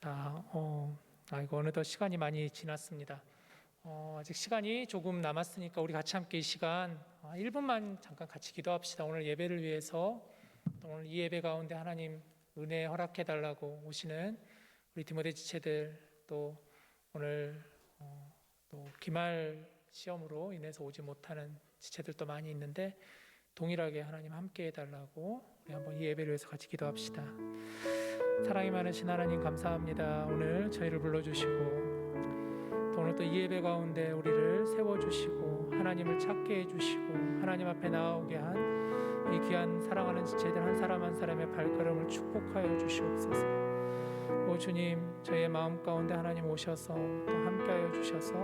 자, 이거 어느덧 시간이 많이 지났습니다. 아직 시간이 조금 남았으니까 우리 같이 함께 이 시간 1분만 잠깐 같이 기도합시다. 오늘 예배를 위해서, 또 오늘 이 예배 가운데 하나님 은혜 허락해 달라고 오시는 우리 디모데 지체들, 또 오늘 또 기말 시험으로 인해서 오지 못하는 지체들도 많이 있는데 동일하게 하나님 함께 해달라고 우리 한번 이 예배를 위해서 같이 기도합시다. 사랑이 많으신 하나님 감사합니다. 오늘 저희를 불러주시고 또 오늘 또 이 예배 가운데 우리를 세워주시고 하나님을 찾게 해주시고 하나님 앞에 나오게 한 이 귀한 사랑하는 지체들 한 사람 한 사람의 발걸음을 축복하여 주시옵소서. 오 주님, 저희의 마음 가운데 하나님 오셔서 또 함께하여 주셔서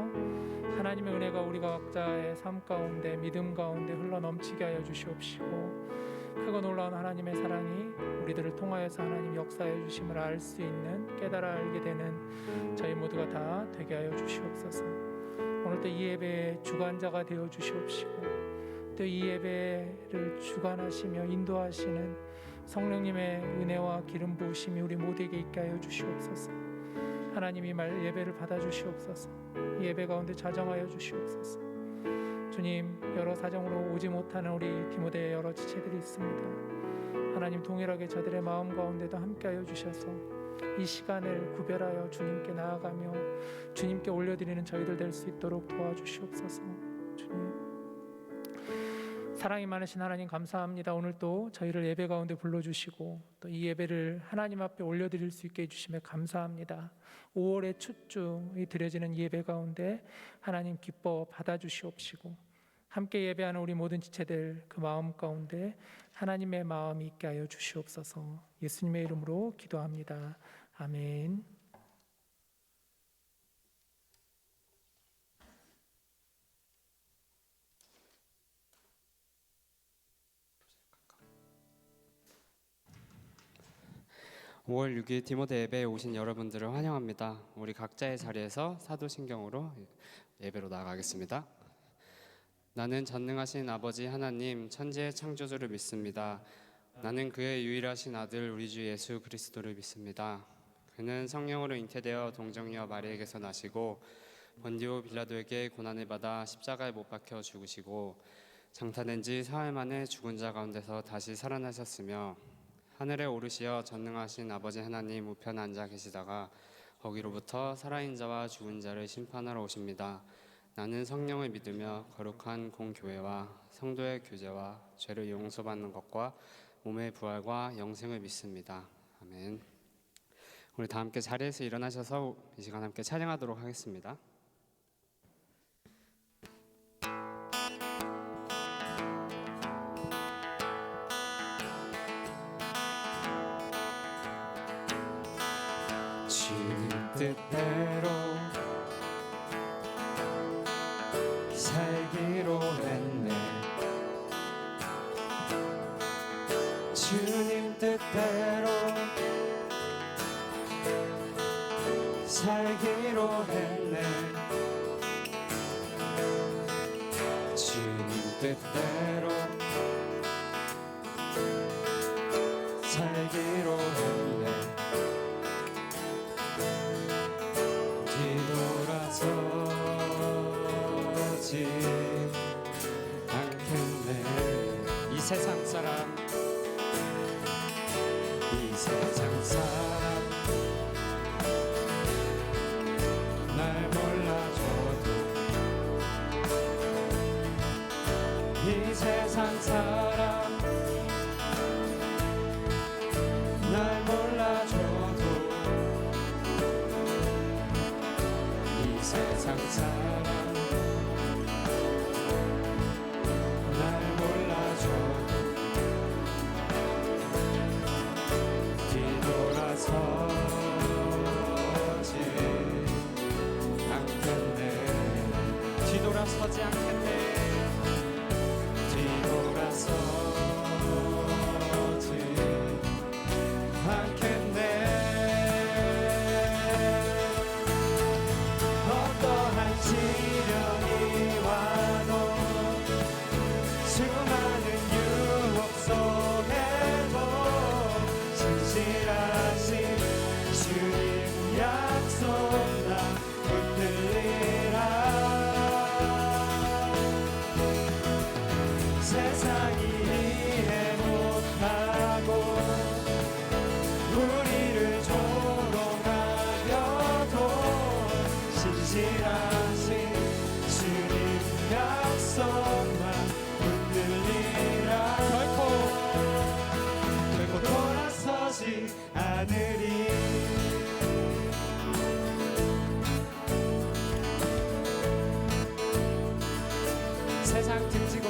하나님의 은혜가 우리가 각자의 삶 가운데 믿음 가운데 흘러넘치게 하여 주시옵시고 크고 놀라운 하나님의 사랑이 우리들을 통하여서 하나님 역사해 주심을 알 수 있는 깨달아 알게 되는 저희 모두가 다 되게 하여 주시옵소서. 오늘 또 이 예배의 주관자가 되어 주시옵시고 또 이 예배를 주관하시며 인도하시는 성령님의 은혜와 기름 부으심이 우리 모두에게 있게 하여 주시옵소서. 하나님이 예배를 받아 주시옵소서. 이 예배 가운데 자정하여 주시옵소서. 주님, 여러 사정으로 오지 못하는 우리 디모데의 여러 지체들이 있습니다. 하나님 동일하게 저들의 마음 가운데도 함께하여 주셔서 이 시간을 구별하여 주님께 나아가며 주님께 올려드리는 저희들 될 수 있도록 도와주시옵소서. 주님, 사랑이 많으신 하나님 감사합니다. 오늘 또 저희를 예배 가운데 불러주시고 또 이 예배를 하나님 앞에 올려드릴 수 있게 해주심에 감사합니다. 5월의 첫 주에 드려지는 예배 가운데 하나님 기뻐 받아주시옵시고 함께 예배하는 우리 모든 지체들 그 마음 가운데 하나님의 마음이 있게 하여 주시옵소서. 예수님의 이름으로 기도합니다. 아멘. (5월 6일) 디모데 예배에 오신 여러분들을 환영합니다. 우리 각자의 자리에서 사도신경으로 예배로 나아가겠습니다. 나는 전능하신 아버지 하나님 천지의 창조주를 믿습니다. 나는 그의 유일하신 아들 우리 주 예수 그리스도를 믿습니다. 그는 성령으로 잉태되어 동정녀 마리에게서 나시고 본디오 빌라도에게 고난을 받아 십자가에 못 박혀 죽으시고 장사된 지 사흘 만에 죽은 자 가운데서 다시 살아나셨으며 하늘에 오르시어 전능하신 아버지 하나님 우편에 앉아 계시다가 거기로부터 살아있는 자와 죽은 자를 심판하러 오십니다. 나는 성령을 믿으며 거룩한 공교회와 성도의 교제와 죄를 용서받는 것과 몸의 부활과 영생을 믿습니다. 아멘. 우리 다 함께 자리에서 일어나셔서 이 시간 함께 찬양하도록 하겠습니다. 주님 뜻대로 살기로 했네. 주님 뜻대로 살기로 했네. 주님 뜻대로 살기로 했네. 뒤돌아서지 않겠네. 이 세상 사람 날 몰라줘도 이 세상 사람 날 몰라줘도 이 세상 사람 날 몰라줘도 뒤돌아서지 않겠네. 뒤돌아서지 않겠네. 뒤돌아서지 않겠네. 어떠한지 약속 나 붙들리라. 세상이 이해 못하고 우리를 조롱하여도 신실하신 주님 약속만 붙들리라. 결코 돌아서지 않으리. 세상 등지고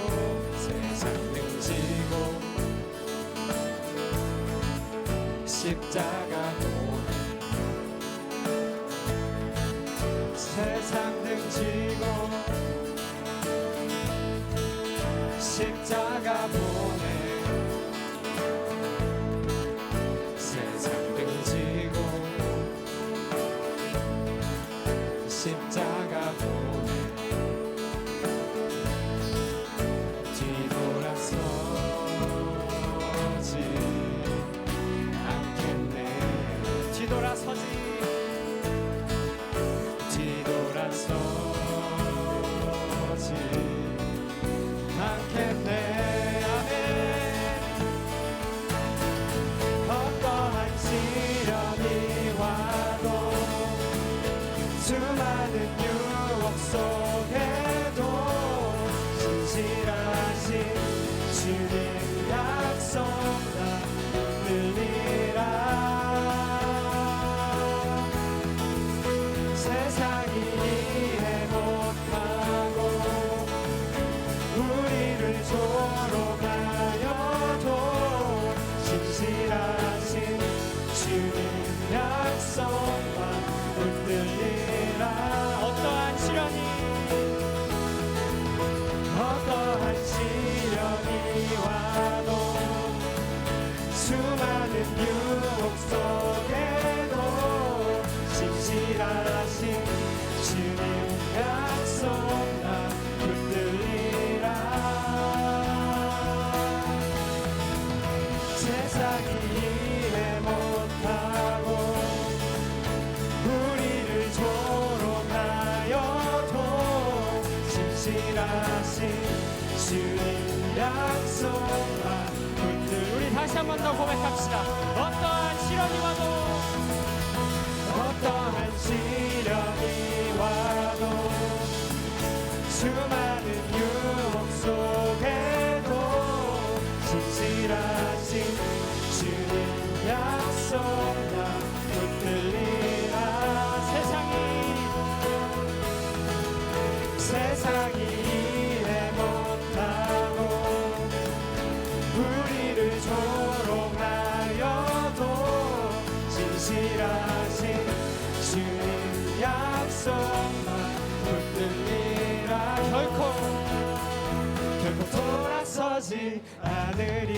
십자가 보내. 세상 등지고 십자가 보내. 세상 등지고 십자가 보내. 뒤돌아서지 않겠네. 뒤돌아서지 않겠네. 아멘. 어떠한 시련이 와도 수많은 유혹 속에도 신실하신 주님 약속 나 붙들리라. 세상이 이해 못하고 우리를 조롱하여도 신실하신 주님 약속만 붙들리라. 어떠한 시련이 와도 수많은 유혹 속에도 신실하신 주님 약속만 붙들리라. 세상이 이해 못하고 우리를 조롱하여도 신실하신 주님 약속만 붙들리라. 우리 다시 한 번 더 고백합시다. 어떠한 시련이 와도 수많은 유혹 속에도 신실하신 주님 약속만 붙들리라. 세상이 이해 못하고 우리를 조롱하여도 신실하신 주님 약속만 붙들리라. 결코 돌아서지 않으리.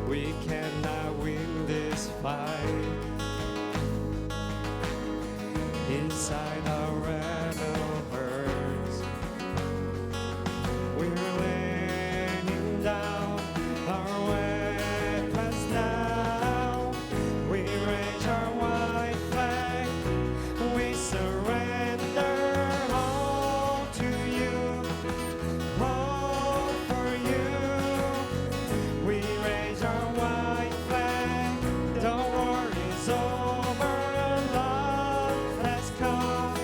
We cannot win this fight inside our rebel hearts. We're laying down our weapons now. We raise our white flag. We surrender all to you, all for you. We raise our white flag. The war is over. Love has come.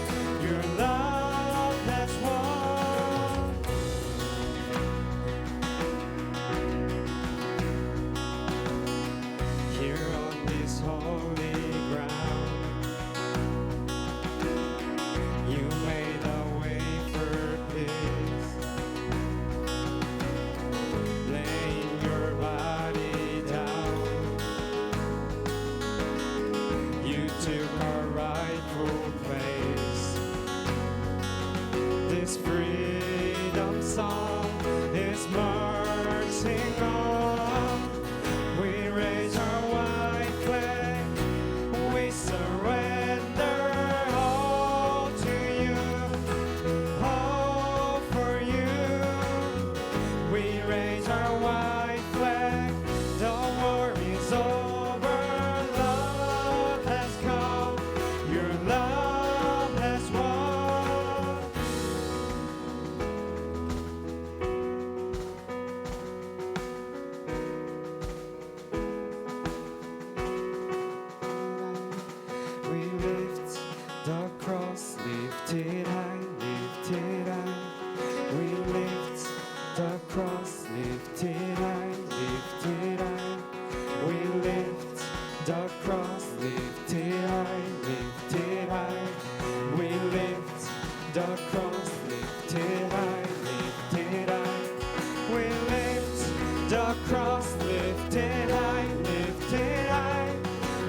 lifted high, lifted high.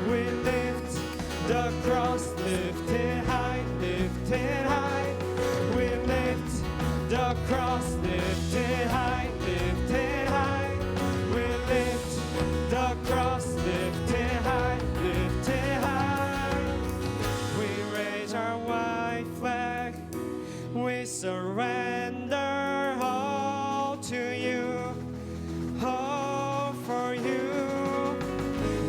We lift the cross, lifted high, lifted high. We lift the cross, lifted high, lifted high. We lift the cross, lifted high, lifted high. We raise our white flag, we surrender all to you, all for you.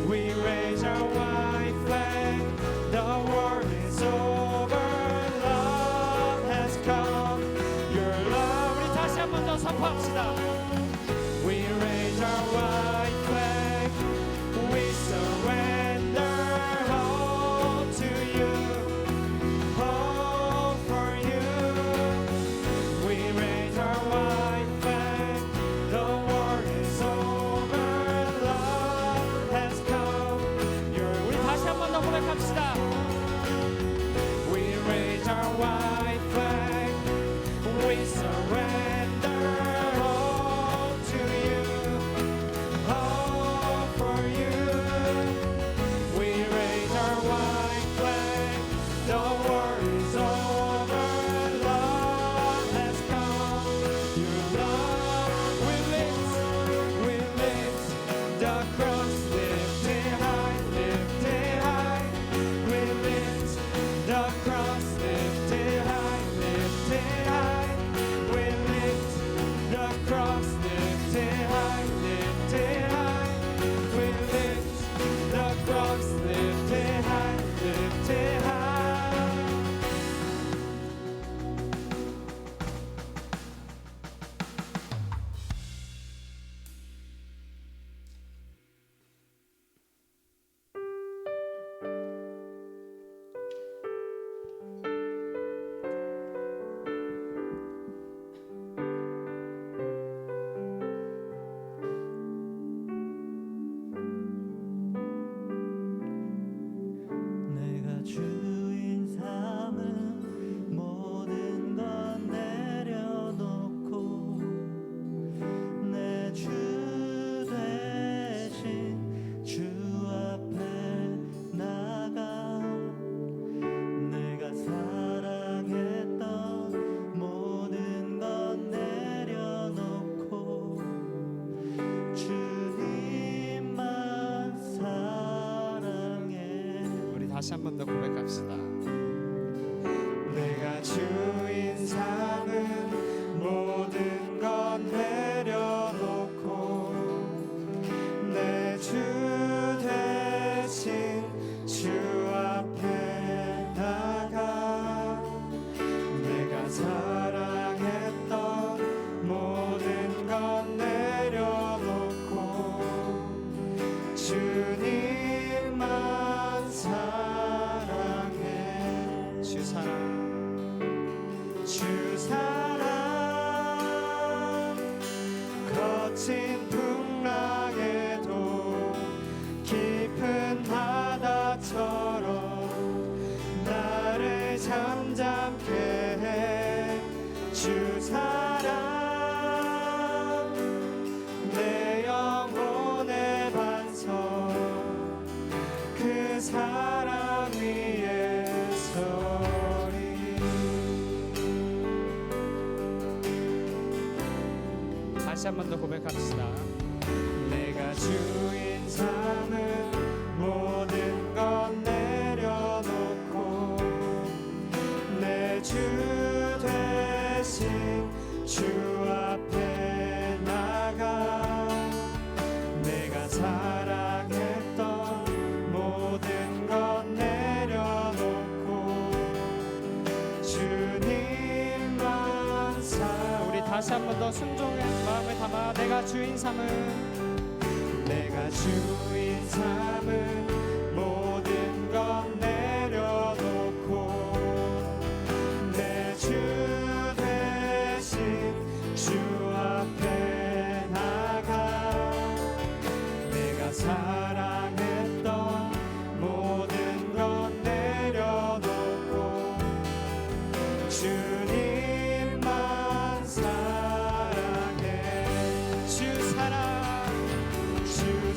We raise our white flag, the war is over, love has come, your love. 우리 다시 한 번 더 선포합시다. We raise our white flag, we surrender all to you, all for you. We raise our white flag, the war is over, love has come. 우리 다시 한 번 더 고백합시다. We raise our white flag, we surrender all to you, all for you. We raise our white flag, the war is over, love has come, your love. We lift the cross, lifted high, lifted high. We lift the cross, lifted high, lifted high. We lift the cross, lifted high, lifted high. We lift the cross, lifted high, lifted high. 내가 주인 삼은 모든 건 내려놓고 내 주 대신 주 앞에 나가 내가 사랑했던 모든 건 내려놓고 주님만 사랑해. 우리 다시 한 번 더 고백합시다. 내가 주인 삼은 모든 건 내려놓고 내 주 대신 주 앞에 나가 내가 사랑했던 모든 건 내려놓고 주님만 사랑해. 주 사랑 주 사랑 거친 풍랑에도 깊은 바다처럼 나를 잠잠케 해. 주 사랑 내 영혼의 반석 그 사랑 위에 서리. 다시 한 번 더 고백합시다. 내가 주인 삼은 모든 건 내려놓고 내 주 대신 주 앞에 나가 내가 사랑했던 모든 건 내려놓고 주님만 우리 다시 한 번 더 순종의 마음을 담아 내가 주인 삼은 내가 주인 삼은 모든 건 내려놓고 내 주 대신 주 앞에 나가 내가 사랑했던 모든 건 내려놓고 주님만 사랑해. 주 사랑 주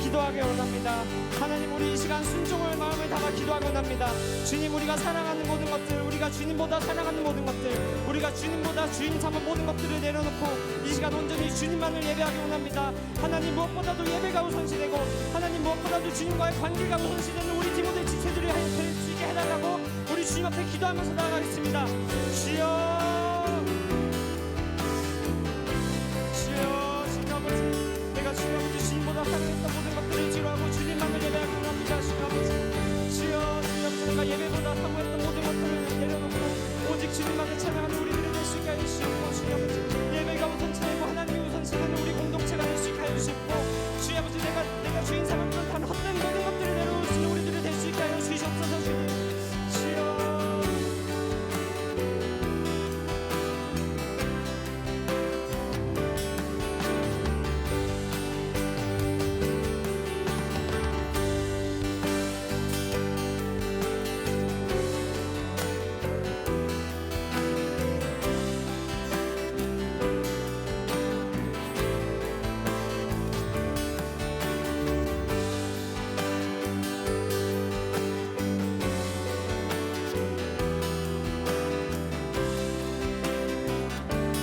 기도하기 원합니다. 하나님, 우리 이 시간 순종을 마음을 담아 기도하기 원합니다. 주님, 우리가 사랑하는 모든 것들, 우리가 주님보다 사랑하는 모든 것들, 우리가 주님보다 주인 삼은 모든 것들을 내려놓고 이 시간 온전히 주님만을 예배하기 원합니다. 하나님, 무엇보다도 예배가 우선시되고 하나님, 무엇보다도 주님과의 관계가 우선시되는 우리 디모데 지체들이 될 수 있게 해달라고 우리 주님 앞에 기도하면서 나아가겠습니다. 주여, 내가 주님 아버지 주님보다 사랑했던 모든 것들을 지루하고 주님만을 예배하기 원합니다. 주님 아버지, 주여, 주님 아버지, 내가 예배보다 사모했던 모든 것들을 내려놓고 오직 주님만을 찬양하는 우리들이 될 수 있게 하여 주시고, 주님 아버지, 예배가 우선치되고 하나님이 우선치되는 우리 공동체가 될 수 있게 하여 주시고, 주님 아버지, 내가 주인 삼았던 단 헛된 모든 것들을 내려놓을 수 있는 우리들이 될 수 있게 하여 주시옵소서. 주님, 주여,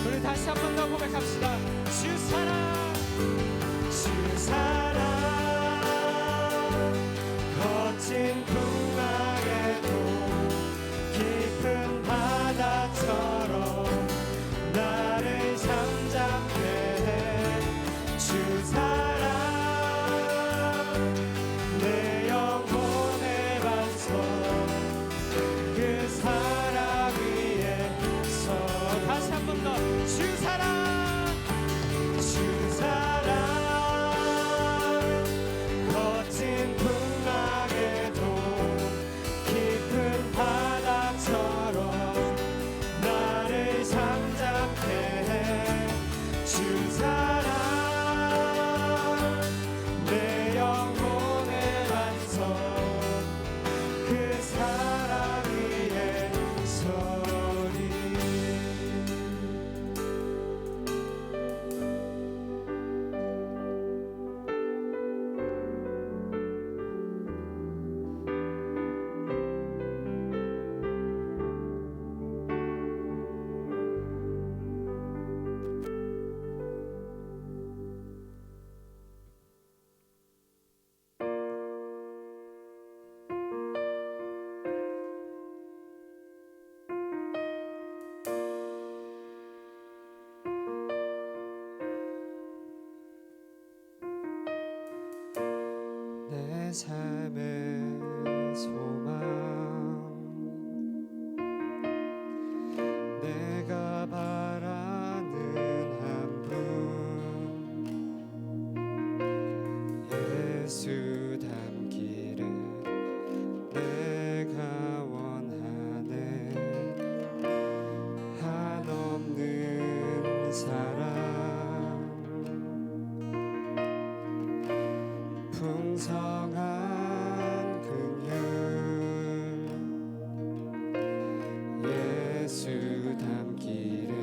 우리 다시 한 번 더 고백합시다. 주 사랑, 주 사랑, 거친 풍랑에도 깊은 바다처럼 나를 잠잠케 해. 주 사랑, 내 영혼의 반석, 그 사랑 위에서 다시 한 번 더. 주 사랑, 주 사랑, 거친 풍랑에도 깊은 바다처럼 나를 잠잠케 해. 주 사랑, 내 영혼의 반석, 그 사랑 위에 서리. 내 삶의 소망, 내가 바라는 한 분, 예수 닮기를 내가 원하네. 한없는 사랑, 풍성한 긍휼, 예수 닮기를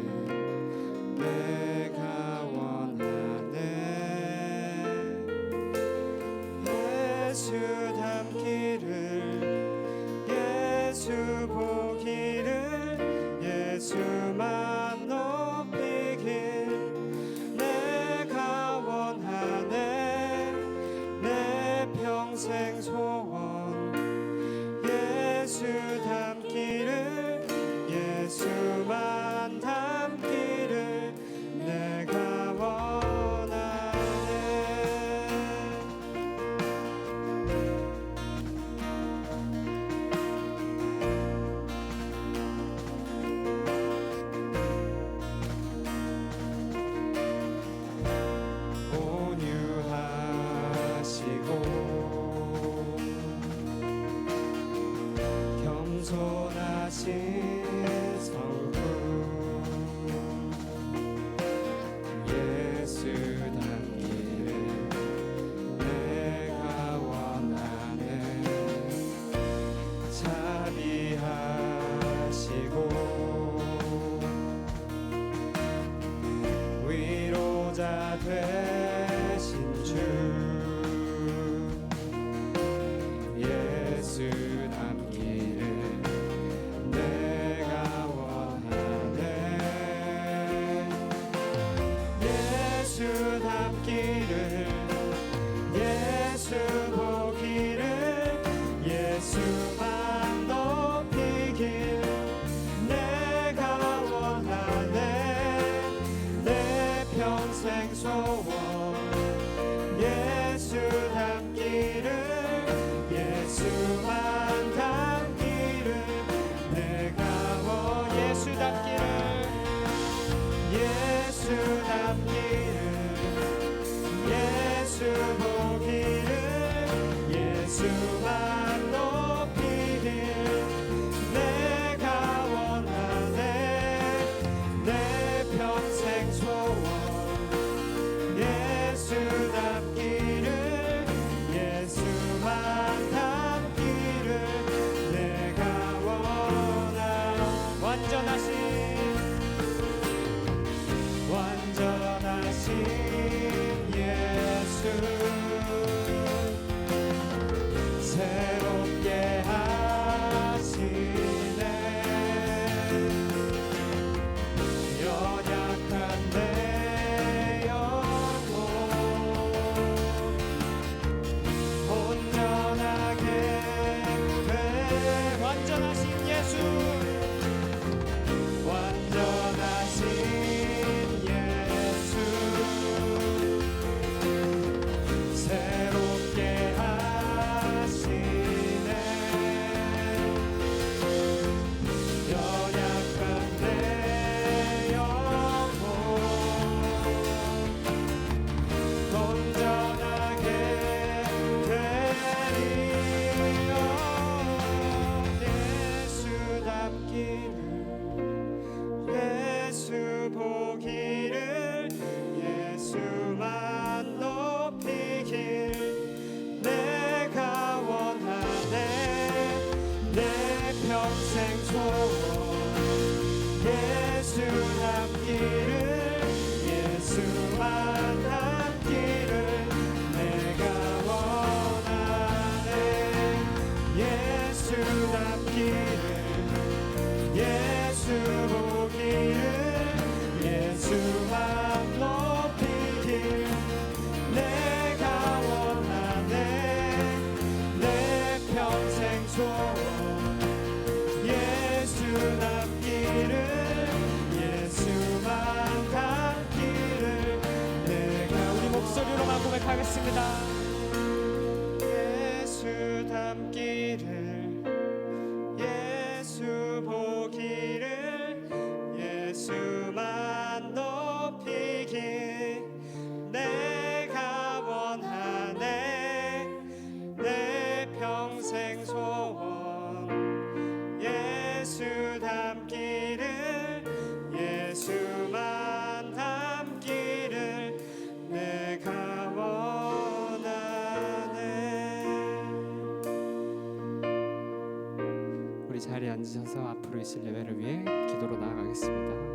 내가 원하네. 예수 닮기를, 예수 보기를, 예수만 높이길 내가 원하네. 내 평생 소원, 예수 닮기를, 예수만 닮기를 내가 원하네. 온유하시고 겸손하신 성부, 예수 닮기를 내가 원하네. 자비하시고 위로자 되신 주, 평생 소원 예수 닮기를 예수만 닮기를 내가 원하네 예수 닮기를 예수 보기를 예수만 높이길 내가 원하네 내 평생 소원 예수 닮기를 예수만 닮기를 내가 우리 목소리로만 고백하겠습니다. 예수 닮기를 예수 보기를 예수만 높이길 내가 원하네 내 평생 소원 예수 닮기를 예수만 닮기를 내가 원하네. 우리 자리에 앉으셔서 앞으로 있을 예배를 위해 기도로 나아가겠습니다.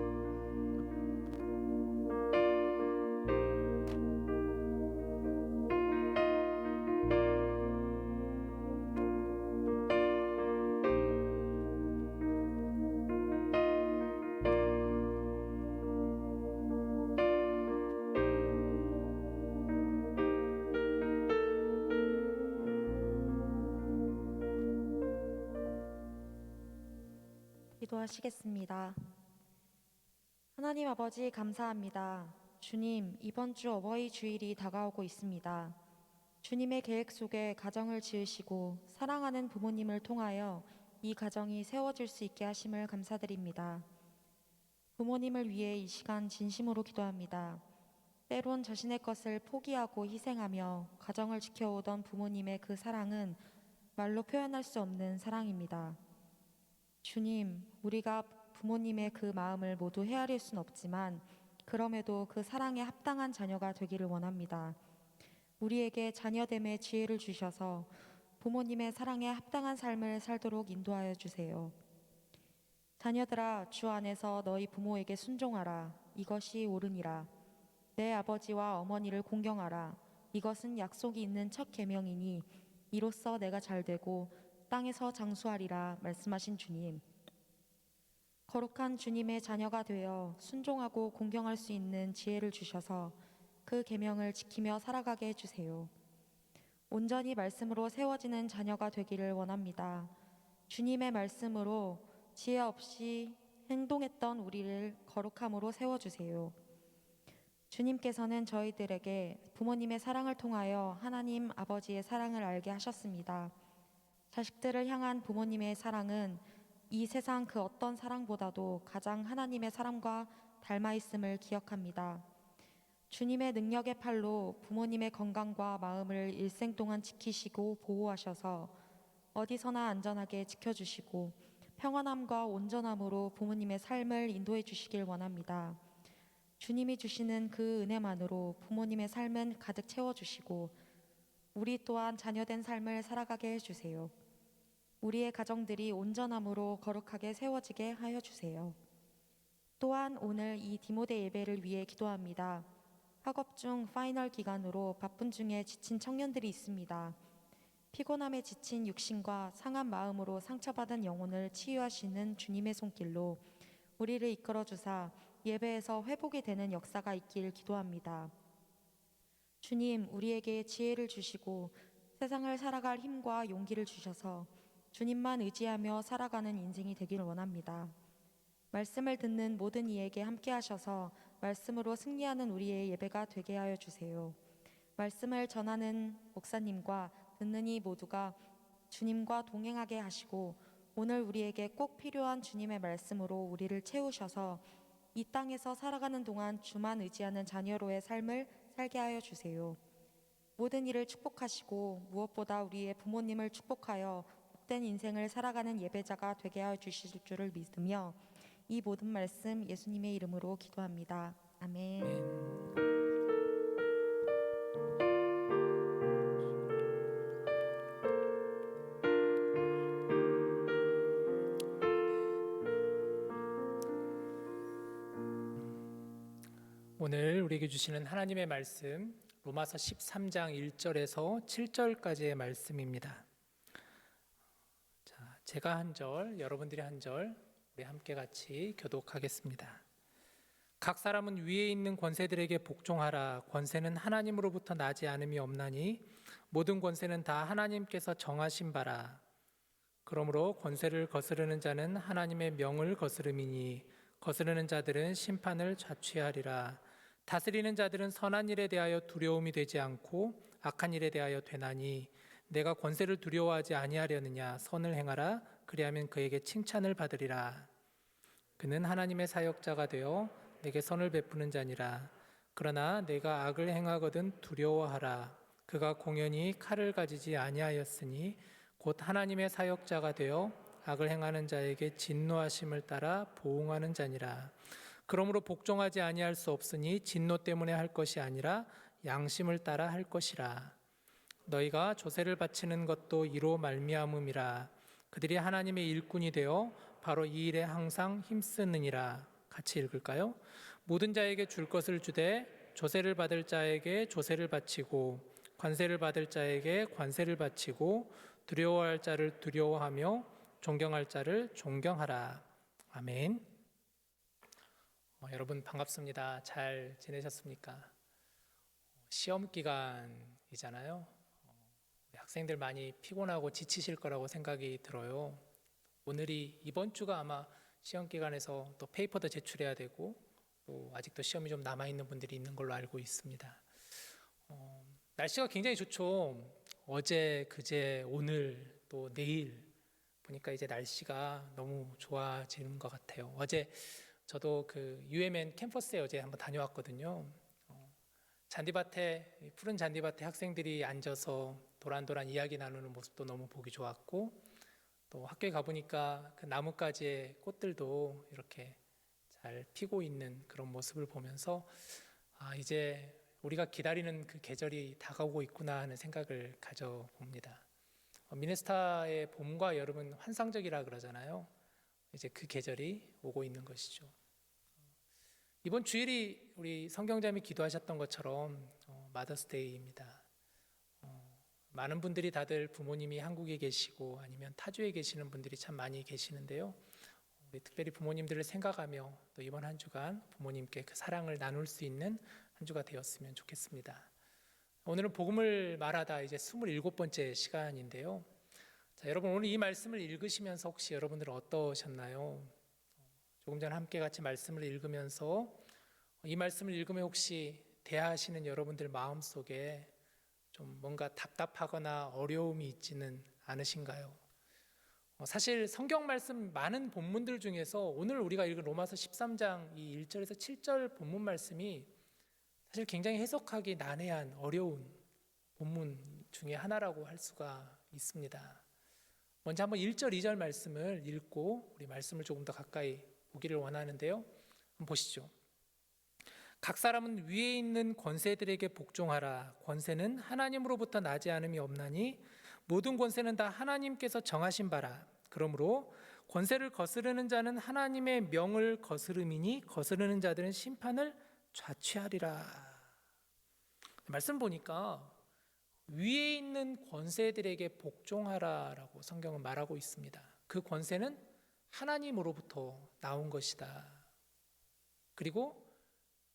기도하시겠습니다. 하나님 아버지 감사합니다. 주님, 이번 주 어버이 주일이 다가오고 있습니다. 주님의 계획 속에 가정을 지으시고 사랑하는 부모님을 통하여 이 가정이 세워질 수 있게 하심을 감사드립니다. 부모님을 위해 이 시간 진심으로 기도합니다. 때론 자신의 것을 포기하고 희생하며 가정을 지켜오던 부모님의 그 사랑은 말로 표현할 수 없는 사랑입니다. 주님, 우리가 부모님의 그 마음을 모두 헤아릴 순 없지만 그럼에도 그 사랑에 합당한 자녀가 되기를 원합니다. 우리에게 자녀됨의 지혜를 주셔서 부모님의 사랑에 합당한 삶을 살도록 인도하여 주세요. 자녀들아, 주 안에서 너희 부모에게 순종하라. 이것이 옳으니라. 내 아버지와 어머니를 공경하라. 이것은 약속이 있는 첫 계명이니 이로써 내가 잘되고 땅에서 장수하리라 말씀하신 주님. 거룩한 주님의 자녀가 되어 순종하고 공경할 수 있는 지혜를 주셔서 그 계명을 지키며 살아가게 해주세요. 온전히 말씀으로 세워지는 자녀가 되기를 원합니다. 주님의 말씀으로 지혜 없이 행동했던 우리를 거룩함으로 세워주세요. 주님께서는 저희들에게 부모님의 사랑을 통하여 하나님 아버지의 사랑을 알게 하셨습니다. 자식들을 향한 부모님의 사랑은 이 세상 그 어떤 사랑보다도 가장 하나님의 사랑과 닮아 있음을 기억합니다. 주님의 능력의 팔로 부모님의 건강과 마음을 일생 동안 지키시고 보호하셔서 어디서나 안전하게 지켜주시고 평안함과 온전함으로 부모님의 삶을 인도해 주시길 원합니다. 주님이 주시는 그 은혜만으로 부모님의 삶은 가득 채워주시고 우리 또한 자녀된 삶을 살아가게 해주세요. 우리의 가정들이 온전함으로 거룩하게 세워지게 하여 주세요. 또한 오늘 이 디모데 예배를 위해 기도합니다. 학업 중 파이널 기간으로 바쁜 중에 지친 청년들이 있습니다. 피곤함에 지친 육신과 상한 마음으로 상처받은 영혼을 치유하시는 주님의 손길로 우리를 이끌어 주사 예배에서 회복이 되는 역사가 있길 기도합니다. 주님, 우리에게 지혜를 주시고 세상을 살아갈 힘과 용기를 주셔서 주님만 의지하며 살아가는 인생이 되기를 원합니다. 말씀을 듣는 모든 이에게 함께 하셔서 말씀으로 승리하는 우리의 예배가 되게 하여 주세요. 말씀을 전하는 목사님과 듣는 이 모두가 주님과 동행하게 하시고 오늘 우리에게 꼭 필요한 주님의 말씀으로 우리를 채우셔서 이 땅에서 살아가는 동안 주만 의지하는 자녀로의 삶을 살게 하여 주세요. 모든 일을 축복하시고 무엇보다 우리의 부모님을 축복하여 복된 인생을 살아가는 예배자가 되게 하여 주실 줄을 믿으며 이 모든 말씀 예수님의 이름으로 기도합니다. 아멘. 오늘 우리에게 주시는 하나님의 말씀 로마서 13장 1절에서 7절까지의 말씀입니다. 자, 제가 한 절, 여러분들이 한 절, 우리 함께 같이 교독하겠습니다. 각 사람은 위에 있는 권세들에게 복종하라. 권세는 하나님으로부터 나지 않음이 없나니 모든 권세는 다 하나님께서 정하신 바라. 그러므로 권세를 거스르는 자는 하나님의 명을 거스름이니 거스르는 자들은 심판을 자취하리라. 다스리는 자들은 선한 일에 대하여 두려움이 되지 않고 악한 일에 대하여 되나니 내가 권세를 두려워하지 아니하려느냐. 선을 행하라. 그리하면 그에게 칭찬을 받으리라. 그는 하나님의 사역자가 되어 내게 선을 베푸는 자니라. 그러나 내가 악을 행하거든 두려워하라. 그가 공연히 칼을 가지지 아니하였으니 곧 하나님의 사역자가 되어 악을 행하는 자에게 진노하심을 따라 보응하는 자니라. 그러므로 복종하지 아니할 수 없으니 진노 때문에 할 것이 아니라 양심을 따라 할 것이라. 너희가 조세를 바치는 것도 이로 말미암음이라. 그들이 하나님의 일꾼이 되어 바로 이 일에 항상 힘쓰느니라. 같이 읽을까요? 모든 자에게 줄 것을 주되 조세를 받을 자에게 조세를 바치고 관세를 받을 자에게 관세를 바치고 두려워할 자를 두려워하며 존경할 자를 존경하라. 아멘. 여러분 반갑습니다. 잘 지내셨습니까? 시험 기간이잖아요. 학생들 많이 피곤하고 지치실 거라고 생각이 들어요. 오늘이 이번 주가 아마 시험 기간에서 또 페이퍼도 제출해야 되고 또 아직도 시험이 좀 남아 있는 분들이 있는 걸로 알고 있습니다. 날씨가 굉장히 좋죠. 어제, 그제, 오늘 또 내일 보니까 이제 날씨가 너무 좋아지는 것 같아요. 어제 저도 그 UMN 캠퍼스에 어제 한번 다녀왔거든요. 잔디밭에, 푸른 잔디밭에 학생들이 앉아서 도란도란 이야기 나누는 모습도 너무 보기 좋았고, 또 학교에 가보니까 그 나뭇가지의 꽃들도 이렇게 잘 피고 있는 그런 모습을 보면서 이제 우리가 기다리는 그 계절이 다가오고 있구나 하는 생각을 가져봅니다. 미네소타의 봄과 여름은 환상적이라 그러잖아요. 이제 그 계절이 오고 있는 것이죠. 이번 주일이 우리 성경자매 기도하셨던 것처럼 마더스데이입니다. 많은 분들이 다들 부모님이 한국에 계시고 아니면 타주에 계시는 분들이 참 많이 계시는데요. 우리 특별히 부모님들을 생각하며 또 이번 한 주간 부모님께 그 사랑을 나눌 수 있는 한 주가 되었으면 좋겠습니다. 오늘은 복음을 말하다 이제 27번째 시간인데요. 자, 여러분 오늘 이 말씀을 읽으시면서 혹시 여러분들은 어떠셨나요? 조금 전 함께 같이 말씀을 읽으면서 이 말씀을 읽으면 혹시 대하시는 여러분들 마음속에 좀 뭔가 답답하거나 어려움이 있지는 않으신가요? 사실 성경 말씀 많은 본문들 중에서 오늘 우리가 읽은 로마서 13장 이 1절에서 7절 본문 말씀이 사실 굉장히 해석하기 난해한 어려운 본문 중에 하나라고 할 수가 있습니다. 먼저 한번 1절, 2절 말씀을 읽고 우리 말씀을 조금 더 가까이 보기를 원하는데요. 한번 보시죠. 각 사람은 위에 있는 권세들에게 복종하라. 권세는 하나님으로부터 나지 않음이 없나니 모든 권세는 다 하나님께서 정하신 바라. 그러므로 권세를 거스르는 자는 하나님의 명을 거스름이니 거스르는 자들은 심판을 자취하리라. 말씀 보니까 위에 있는 권세들에게 복종하라라고 성경은 말하고 있습니다. 그 권세는 하나님으로부터 나온 것이다. 그리고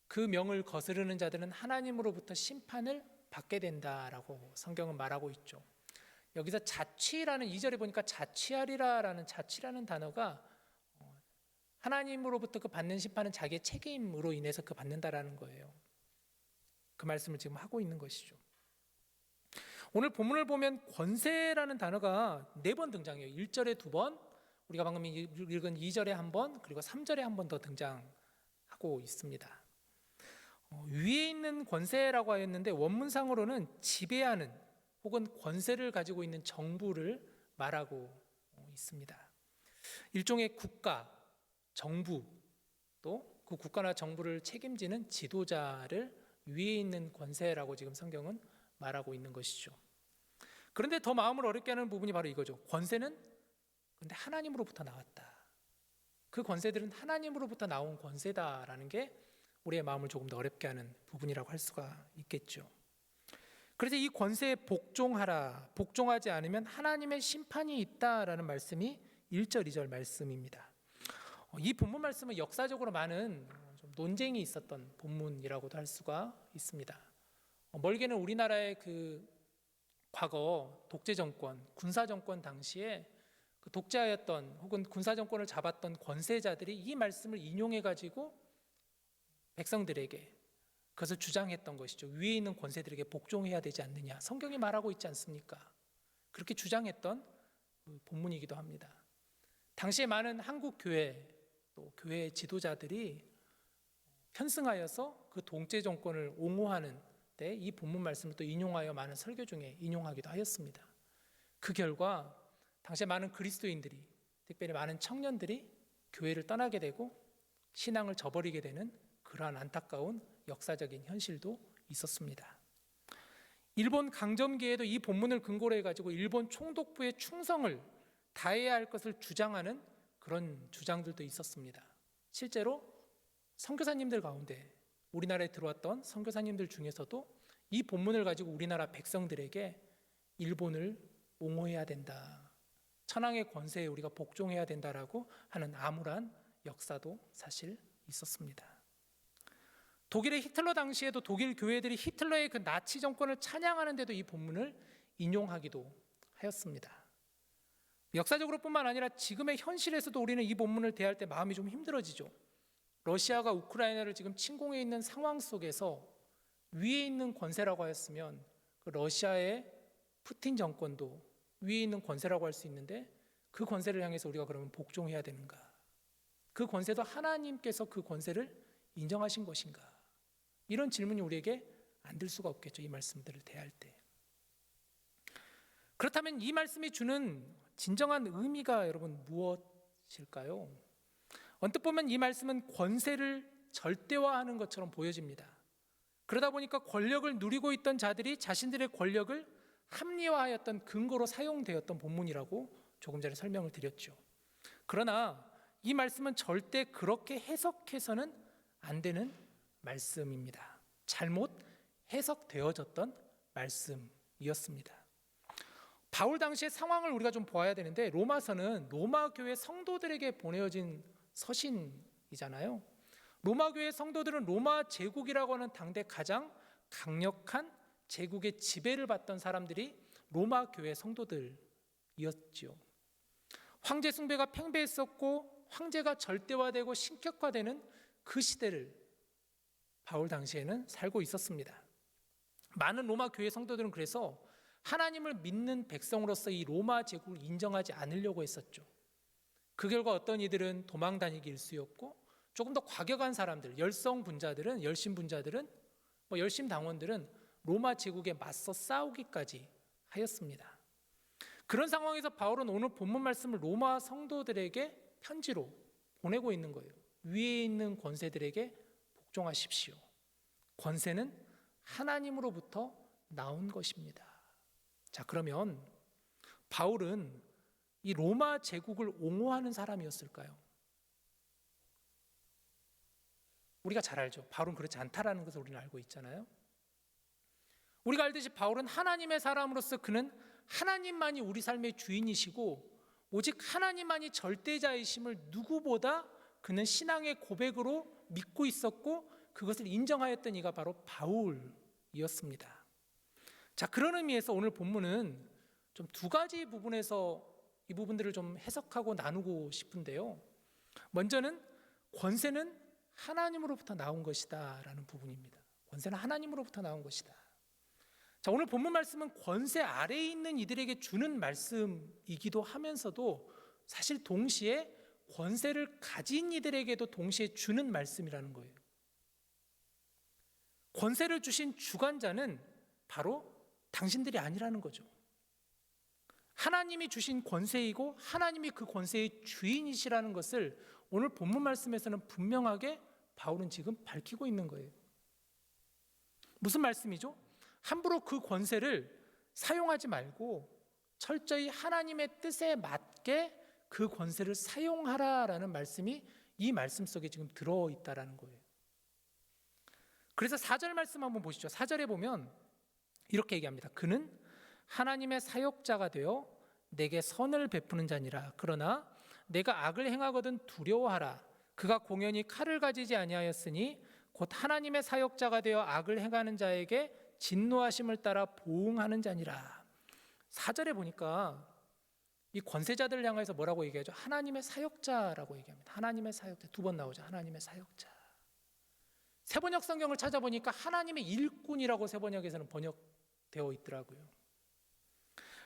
그 명을 거스르는 자들은 하나님으로부터 심판을 받게 된다라고 성경은 말하고 있죠. 여기서 자취라는 2절에 보니까 자취하리라라는 자취라는 단어가 하나님으로부터 그 받는 심판은 자기의 책임으로 인해서 그 받는다라는 거예요. 그 말씀을 지금 하고 있는 것이죠. 오늘 본문을 보면 권세라는 단어가 4번 등장해요. 1절에 2번, 우리가 방금 읽은 2절에 1번, 그리고 3절에 1번 더 등장하고 있습니다. 위에 있는 권세라고 하였는데 원문상으로는 지배하는 혹은 권세를 가지고 있는 정부를 말하고 있습니다. 일종의 국가, 정부, 또 그 국가나 정부를 책임지는 지도자를 위에 있는 권세라고 지금 성경은 말하고 있는 것이죠. 그런데 더 마음을 어렵게 하는 부분이 바로 이거죠. 권세는 근데 하나님으로부터 나왔다. 그 권세들은 하나님으로부터 나온 권세다라는 게 우리의 마음을 조금 더 어렵게 하는 부분이라고 할 수가 있겠죠. 그래서 이 권세에 복종하라, 복종하지 않으면 하나님의 심판이 있다라는 말씀이 1절, 2절 말씀입니다. 이 본문 말씀은 역사적으로 많은 좀 논쟁이 있었던 본문이라고도 할 수가 있습니다. 멀게는 우리나라의 그 과거 독재 정권, 군사 정권 당시에 그 독재하였던 혹은 군사 정권을 잡았던 권세자들이 이 말씀을 인용해 가지고 백성들에게 그것을 주장했던 것이죠. 위에 있는 권세들에게 복종해야 되지 않느냐. 성경이 말하고 있지 않습니까? 그렇게 주장했던 본문이기도 합니다. 당시에 많은 한국 교회 또 교회 지도자들이 편승하여서 그 독재 정권을 옹호하는 때 이 본문 말씀을 또 인용하여 많은 설교 중에 인용하기도 하였습니다. 그 결과 당시에 많은 그리스도인들이, 특별히 많은 청년들이 교회를 떠나게 되고 신앙을 저버리게 되는 그러한 안타까운 역사적인 현실도 있었습니다. 일본 강점기에도 이 본문을 근거로 해가지고 일본 총독부의 충성을 다해야 할 것을 주장하는 그런 주장들도 있었습니다. 실제로 선교사님들 가운데 우리나라에 들어왔던 선교사님들 중에서도 이 본문을 가지고 우리나라 백성들에게 일본을 옹호해야 된다, 천황의 권세에 우리가 복종해야 된다라고 하는 암울한 역사도 사실 있었습니다. 독일의 히틀러 당시에도 독일 교회들이 히틀러의 그 나치 정권을 찬양하는데도 이 본문을 인용하기도 하였습니다. 역사적으로 뿐만 아니라 지금의 현실에서도 우리는 이 본문을 대할 때 마음이 좀 힘들어지죠. 러시아가 우크라이나를 지금 침공해 있는 상황 속에서 위에 있는 권세라고 하였으면 그 러시아의 푸틴 정권도 위에 있는 권세라고 할 수 있는데 그 권세를 향해서 우리가 그러면 복종해야 되는가? 그 권세도 하나님께서 그 권세를 인정하신 것인가? 이런 질문이 우리에게 안 들 수가 없겠죠. 이 말씀들을 대할 때. 그렇다면 이 말씀이 주는 진정한 의미가 여러분 무엇일까요? 언뜻 보면 이 말씀은 권세를 절대화하는 것처럼 보여집니다. 그러다 보니까 권력을 누리고 있던 자들이 자신들의 권력을 합리화하였던 근거로 사용되었던 본문이라고 조금 전에 설명을 드렸죠. 그러나 이 말씀은 절대 그렇게 해석해서는 안 되는 말씀입니다. 잘못 해석되어졌던 말씀이었습니다. 바울 당시의 상황을 우리가 좀 보아야 되는데, 로마서는 로마 교회 성도들에게 보내어진 서신이잖아요. 로마 교회 성도들은 로마 제국이라고 하는 당대 가장 강력한 제국의 지배를 받던 사람들이 로마 교회 성도들이었지요. 황제 숭배가 팽배했었고 황제가 절대화되고 신격화되는 그 시대를 바울 당시에는 살고 있었습니다. 많은 로마 교회 성도들은 그래서 하나님을 믿는 백성으로서 이 로마 제국을 인정하지 않으려고 했었죠. 그 결과 어떤 이들은 도망 다니기 일쑤였고, 조금 더 과격한 사람들, 열성분자들은, 열심분자들은, 열심당원들은 로마 제국에 맞서 싸우기까지 하였습니다. 그런 상황에서 바울은 오늘 본문 말씀을 로마 성도들에게 편지로 보내고 있는 거예요. 위에 있는 권세들에게 복종하십시오. 권세는 하나님으로부터 나온 것입니다. 자, 그러면 바울은 이 로마 제국을 옹호하는 사람이었을까요? 우리가 잘 알죠. 바울은 그렇지 않다라는 것을 우리는 알고 있잖아요. 우리가 알듯이 바울은 하나님의 사람으로서 그는 하나님만이 우리 삶의 주인이시고 오직 하나님만이 절대자이심을 누구보다 그는 신앙의 고백으로 믿고 있었고 그것을 인정하였던 이가 바로 바울이었습니다. 자, 그런 의미에서 오늘 본문은 좀 두 가지 부분에서 이 부분들을 좀 해석하고 나누고 싶은데요. 먼저는 권세는 하나님으로부터 나온 것이다 라는 부분입니다. 권세는 하나님으로부터 나온 것이다. 자, 오늘 본문 말씀은 권세 아래에 있는 이들에게 주는 말씀이기도 하면서도 사실 동시에 권세를 가진 이들에게도 동시에 주는 말씀이라는 거예요. 권세를 주신 주관자는 바로 당신들이 아니라는 거죠. 하나님이 주신 권세이고 하나님이 그 권세의 주인이시라는 것을 오늘 본문 말씀에서는 분명하게 바울은 지금 밝히고 있는 거예요. 무슨 말씀이죠? 함부로 그 권세를 사용하지 말고 철저히 하나님의 뜻에 맞게 그 권세를 사용하라라는 말씀이 이 말씀 속에 지금 들어있다라는 거예요. 그래서 4절 말씀 한번 보시죠. 4절에 보면 이렇게 얘기합니다. 그는 하나님의 사역자가 되어 내게 선을 베푸는 자니라. 그러나 내가 악을 행하거든 두려워하라. 그가 공연히 칼을 가지지 아니하였으니 곧 하나님의 사역자가 되어 악을 행하는 자에게 진노하심을 따라 보응하는 자니라. 4절에 보니까 이 권세자들을 향해서 뭐라고 얘기하죠? 하나님의 사역자라고 얘기합니다. 하나님의 사역자. 2번 나오죠. 하나님의 사역자. 세번역 성경을 찾아보니까 하나님의 일꾼이라고 세번역에서는 번역되어 있더라고요.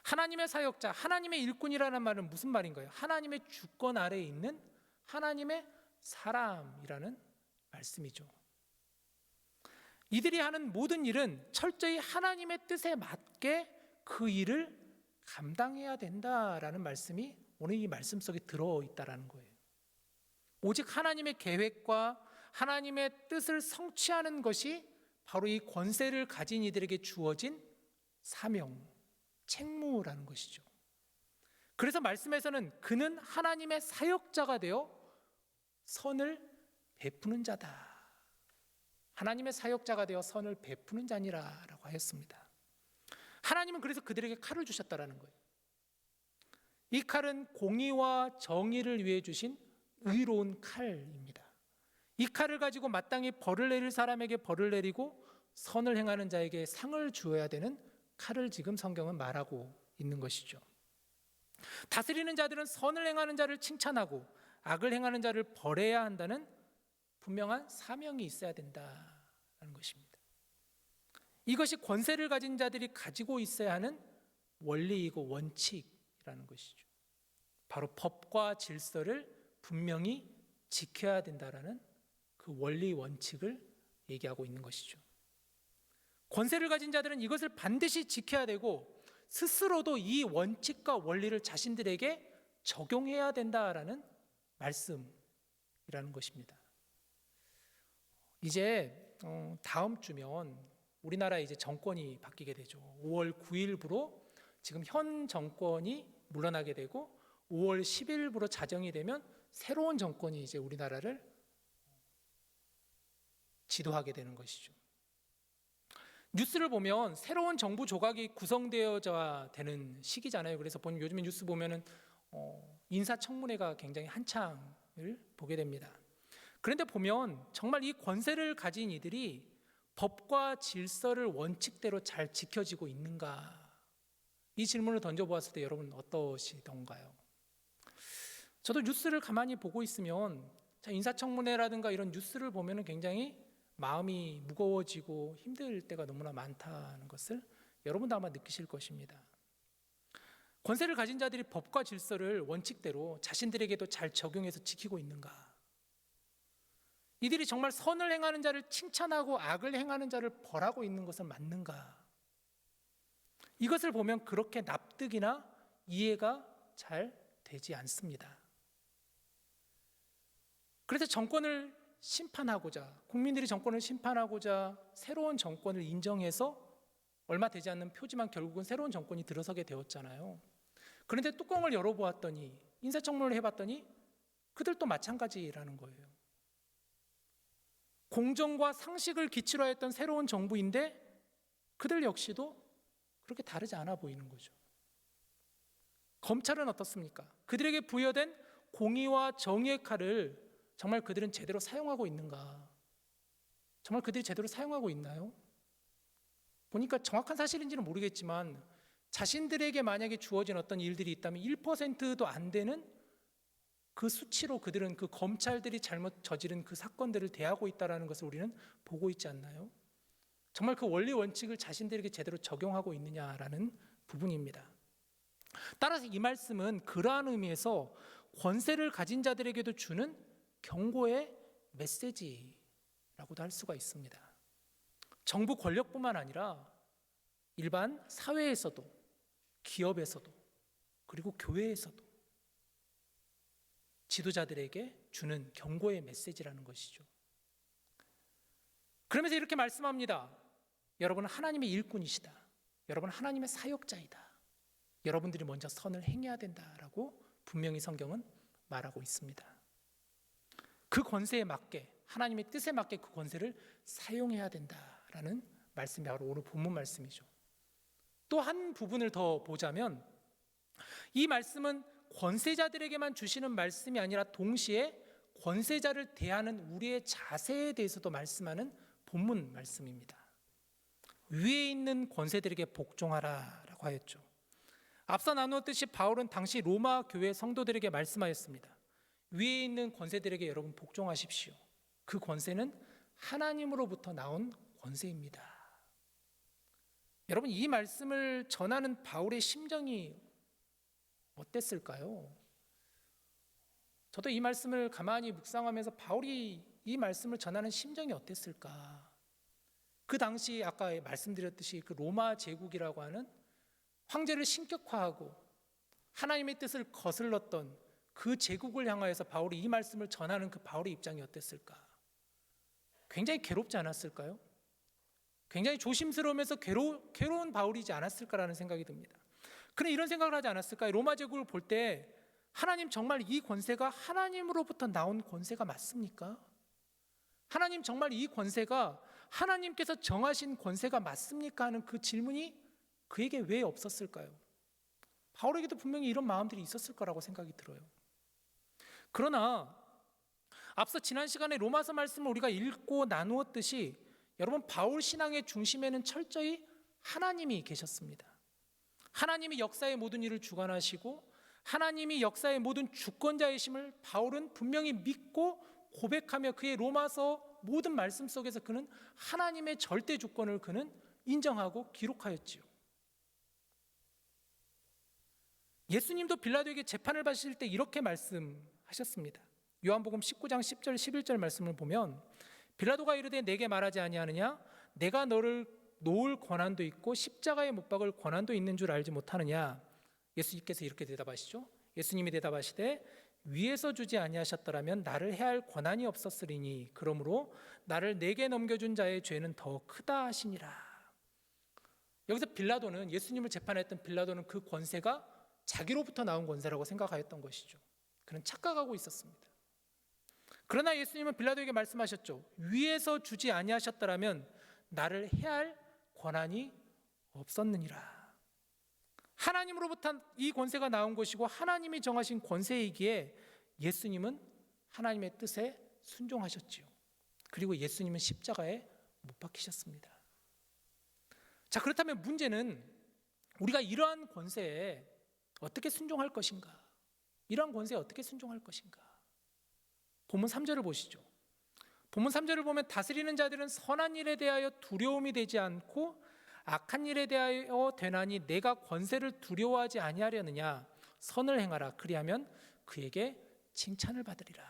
하나님의 사역자, 하나님의 일꾼이라는 말은 무슨 말인가요? 하나님의 주권 아래에 있는 하나님의 사람이라는 말씀이죠. 이들이 하는 모든 일은 철저히 하나님의 뜻에 맞게 그 일을 감당해야 된다라는 말씀이 오늘 이 말씀 속에 들어있다라는 거예요. 오직 하나님의 계획과 하나님의 뜻을 성취하는 것이 바로 이 권세를 가진 이들에게 주어진 사명, 책무라는 것이죠. 그래서 말씀에서는 그는 하나님의 사역자가 되어 선을 베푸는 자다. 하나님의 사역자가 되어 선을 베푸는 자니라라고 하였습니다. 하나님은 그래서 그들에게 칼을 주셨다라는 거예요. 이 칼은 공의와 정의를 위해 주신 의로운 칼입니다. 이 칼을 가지고 마땅히 벌을 내릴 사람에게 벌을 내리고 선을 행하는 자에게 상을 주어야 되는 칼을 지금 성경은 말하고 있는 것이죠. 다스리는 자들은 선을 행하는 자를 칭찬하고 악을 행하는 자를 벌해야 한다는 분명한 사명이 있어야 된다는 것입니다. 이것이 권세를 가진 자들이 가지고 있어야 하는 원리이고 원칙이라는 것이죠. 바로 법과 질서를 분명히 지켜야 된다라는 그 원리 원칙을 얘기하고 있는 것이죠. 권세를 가진 자들은 이것을 반드시 지켜야 되고 스스로도 이 원칙과 원리를 자신들에게 적용해야 된다라는 말씀이라는 것입니다. 이제 다음 주면 우리나라에 이제 정권이 바뀌게 되죠. 5월 9일부로 지금 현 정권이 물러나게 되고 5월 10일부로 자정이 되면 새로운 정권이 이제 우리나라를 지도하게 되는 것이죠. 뉴스를 보면 새로운 정부 조각이 구성되어져 되는 시기잖아요. 그래서 요즘에 뉴스 보면은 인사청문회가 굉장히 한창을 보게 됩니다. 그런데 보면 정말 이 권세를 가진 이들이 법과 질서를 원칙대로 잘 지켜지고 있는가? 이 질문을 던져보았을 때 여러분 어떠시던가요? 저도 뉴스를 가만히 보고 있으면 인사청문회라든가 이런 뉴스를 보면 굉장히 마음이 무거워지고 힘들 때가 너무나 많다는 것을 여러분도 아마 느끼실 것입니다. 권세를 가진 자들이 법과 질서를 원칙대로 자신들에게도 잘 적용해서 지키고 있는가? 이들이 정말 선을 행하는 자를 칭찬하고 악을 행하는 자를 벌하고 있는 것은 맞는가? 이것을 보면 그렇게 납득이나 이해가 잘 되지 않습니다. 그래서 정권을 심판하고자, 국민들이 정권을 심판하고자 새로운 정권을 인정해서 얼마 되지 않는 표지만 결국은 새로운 정권이 들어서게 되었잖아요. 그런데 뚜껑을 열어보았더니 인사청문회를 해봤더니 그들도 마찬가지라는 거예요. 공정과 상식을 기치로 했던 새로운 정부인데 그들 역시도 그렇게 다르지 않아 보이는 거죠. 검찰은 어떻습니까? 그들에게 부여된 공의와 정의의 칼을 정말 그들은 제대로 사용하고 있는가? 정말 그들이 제대로 사용하고 있나요? 보니까 정확한 사실인지는 모르겠지만 자신들에게 만약에 주어진 어떤 일들이 있다면 1%도 안 되는 그 수치로 그들은 그 검찰들이 잘못 저지른 그 사건들을 대하고 있다는 것을 우리는 보고 있지 않나요? 정말 그 원리 원칙을 자신들에게 제대로 적용하고 있느냐라는 부분입니다. 따라서 이 말씀은 그러한 의미에서 권세를 가진 자들에게도 주는 경고의 메시지라고도 할 수가 있습니다. 정부 권력뿐만 아니라 일반 사회에서도, 기업에서도, 그리고 교회에서도 지도자들에게 주는 경고의 메시지라는 것이죠. 그러면서 이렇게 말씀합니다. 여러분은 하나님의 일꾼이시다. 여러분은 하나님의 사역자이다. 여러분들이 먼저 선을 행해야 된다라고 분명히 성경은 말하고 있습니다. 그 권세에 맞게 하나님의 뜻에 맞게 그 권세를 사용해야 된다라는 말씀이 바로 오늘 본문 말씀이죠. 또 한 부분을 더 보자면 이 말씀은 권세자들에게만 주시는 말씀이 아니라 동시에 권세자를 대하는 우리의 자세에 대해서도 말씀하는 본문 말씀입니다. 위에 있는 권세들에게 복종하라라고 하였죠. 앞서 나누었듯이 바울은 당시 로마 교회 성도들에게 말씀하였습니다. 위에 있는 권세들에게 여러분 복종하십시오. 그 권세는 하나님으로부터 나온 권세입니다. 여러분, 이 말씀을 전하는 바울의 심정이 어땠을까요? 저도 이 말씀을 가만히 묵상하면서 바울이 이 말씀을 전하는 심정이 어땠을까? 그 당시 아까 말씀드렸듯이 그 로마 제국이라고 하는 황제를 신격화하고 하나님의 뜻을 거슬렀던 그 제국을 향하여서 바울이 이 말씀을 전하는 그 바울의 입장이 어땠을까? 굉장히 괴롭지 않았을까요? 굉장히 조심스러우면서 괴로운 바울이지 않았을까라는 생각이 듭니다. 그런데 이런 생각을 하지 않았을까요? 로마 제국을 볼 때 하나님 정말 이 권세가 하나님으로부터 나온 권세가 맞습니까? 하나님 정말 이 권세가 하나님께서 정하신 권세가 맞습니까? 하는 그 질문이 그에게 왜 없었을까요? 바울에게도 분명히 이런 마음들이 있었을 거라고 생각이 들어요. 그러나 앞서 지난 시간에 로마서 말씀을 우리가 읽고 나누었듯이 여러분, 바울 신앙의 중심에는 철저히 하나님이 계셨습니다. 하나님이 역사의 모든 일을 주관하시고 하나님이 역사의 모든 주권자이심을 바울은 분명히 믿고 고백하며 그의 로마서 모든 말씀 속에서 그는 하나님의 절대 주권을 그는 인정하고 기록하였지요. 예수님도 빌라도에게 재판을 받으실 때 이렇게 말씀하셨습니다. 요한복음 19장 10절 11절 말씀을 보면 빌라도가 이르되 내게 말하지 아니하느냐 내가 너를 놓을 권한도 있고 십자가에 못 박을 권한도 있는 줄 알지 못하느냐. 예수님께서 이렇게 대답하시죠. 예수님이 대답하시되 위에서 주지 아니하셨더라면 나를 해할 권한이 없었으리니 그러므로 나를 내게 넘겨준 자의 죄는 더 크다 하시니라. 여기서 빌라도는 예수님을 재판했던 빌라도는 그 권세가 자기로부터 나온 권세라고 생각하였던 것이죠. 그는 착각하고 있었습니다. 그러나 예수님은 빌라도에게 말씀하셨죠. 위에서 주지 아니하셨더라면 나를 해할 권한이 없었느니라. 하나님으로부터 이 권세가 나온 것이고 하나님이 정하신 권세이기에 예수님은 하나님의 뜻에 순종하셨지요. 그리고 예수님은 십자가에 못 박히셨습니다. 자, 그렇다면 문제는 우리가 이러한 권세에 어떻게 순종할 것인가? 이러한 권세에 어떻게 순종할 것인가? 본문 3절을 보시죠. 본문 3절을 보면 다스리는 자들은 선한 일에 대하여 두려움이 되지 않고 악한 일에 대하여 되나니 내가 권세를 두려워하지 아니하려느냐. 선을 행하라. 그리하면 그에게 칭찬을 받으리라.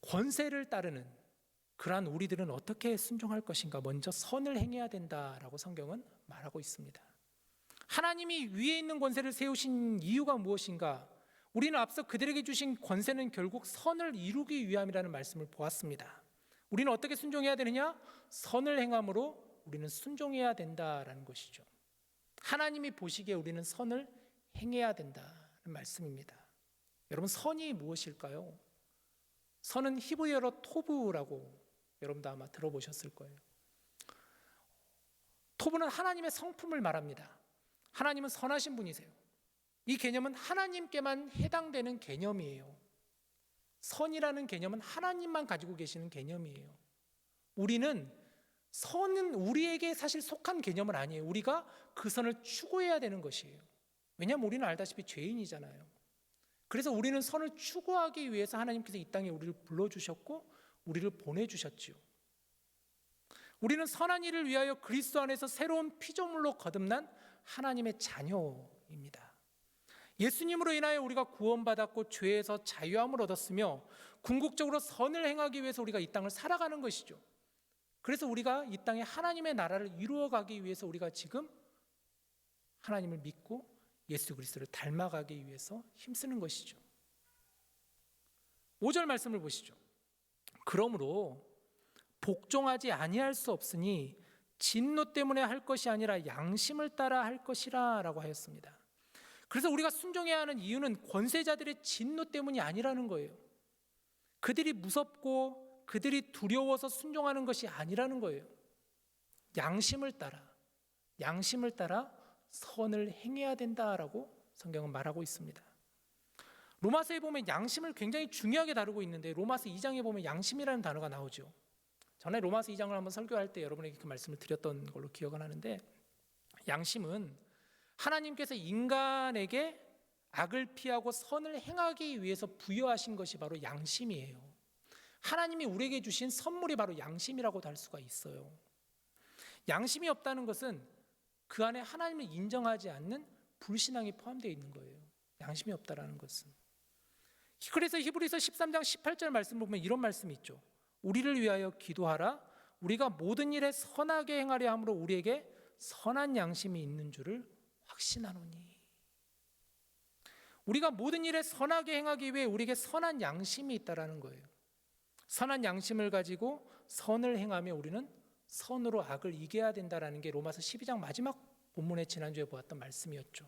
권세를 따르는 그러한 우리들은 어떻게 순종할 것인가? 먼저 선을 행해야 된다라고 성경은 말하고 있습니다. 하나님이 위에 있는 권세를 세우신 이유가 무엇인가? 우리는 앞서 그들에게 주신 권세는 결국 선을 이루기 위함이라는 말씀을 보았습니다. 우리는 어떻게 순종해야 되느냐? 선을 행함으로 우리는 순종해야 된다라는 것이죠. 하나님이 보시기에 우리는 선을 행해야 된다는 말씀입니다. 여러분, 선이 무엇일까요? 선은 히브리어로 토브라고 여러분도 아마 들어보셨을 거예요. 토브는 하나님의 성품을 말합니다. 하나님은 선하신 분이세요. 이 개념은 하나님께만 해당되는 개념이에요. 선이라는 개념은 하나님만 가지고 계시는 개념이에요. 선은 우리에게 사실 속한 개념은 아니에요. 우리가 그 선을 추구해야 되는 것이에요. 왜냐하면 우리는 알다시피 죄인이잖아요. 그래서 우리는 선을 추구하기 위해서 하나님께서 이 땅에 우리를 불러주셨고 우리를 보내주셨지요. 우리는 선한 일을 위하여 그리스도 안에서 새로운 피조물로 거듭난 하나님의 자녀입니다. 예수님으로 인하여 우리가 구원받았고 죄에서 자유함을 얻었으며 궁극적으로 선을 행하기 위해서 우리가 이 땅을 살아가는 것이죠. 그래서 우리가 이 땅에 하나님의 나라를 이루어가기 위해서 우리가 지금 하나님을 믿고 예수 그리스도를 닮아가기 위해서 힘쓰는 것이죠. 5절 말씀을 보시죠. 그러므로 복종하지 아니할 수 없으니 진노 때문에 할 것이 아니라 양심을 따라 할 것이라 라고 하였습니다. 그래서 우리가 순종해야 하는 이유는 권세자들의 진노 때문이 아니라는 거예요. 그들이 무섭고 그들이 두려워서 순종하는 것이 아니라는 거예요. 양심을 따라 선을 행해야 된다라고 성경은 말하고 있습니다. 로마서에 보면 양심을 굉장히 중요하게 다루고 있는데 로마서 2장에 보면 양심이라는 단어가 나오죠. 전에 로마서 2장을 한번 설교할 때 여러분에게 그 말씀을 드렸던 걸로 기억을 하는데, 양심은 하나님께서 인간에게 악을 피하고 선을 행하기 위해서 부여하신 것이 바로 양심이에요. 하나님이 우리에게 주신 선물이 바로 양심이라고도 할 수가 있어요. 양심이 없다는 것은 그 안에 하나님을 인정하지 않는 불신앙이 포함되어 있는 거예요. 양심이 없다라는 것은. 그래서 히브리서 13장 18절 말씀 보면 이런 말씀이 있죠. 우리를 위하여 기도하라. 우리가 모든 일에 선하게 행하려 함으로 우리에게 선한 양심이 있는 줄을 확신하노니. 우리가 모든 일에 선하게 행하기 위해 우리에게 선한 양심이 있다라는 거예요. 선한 양심을 가지고 선을 행하며 우리는 선으로 악을 이겨야 된다라는 게 로마서 12장 마지막 본문에 지난주에 보았던 말씀이었죠.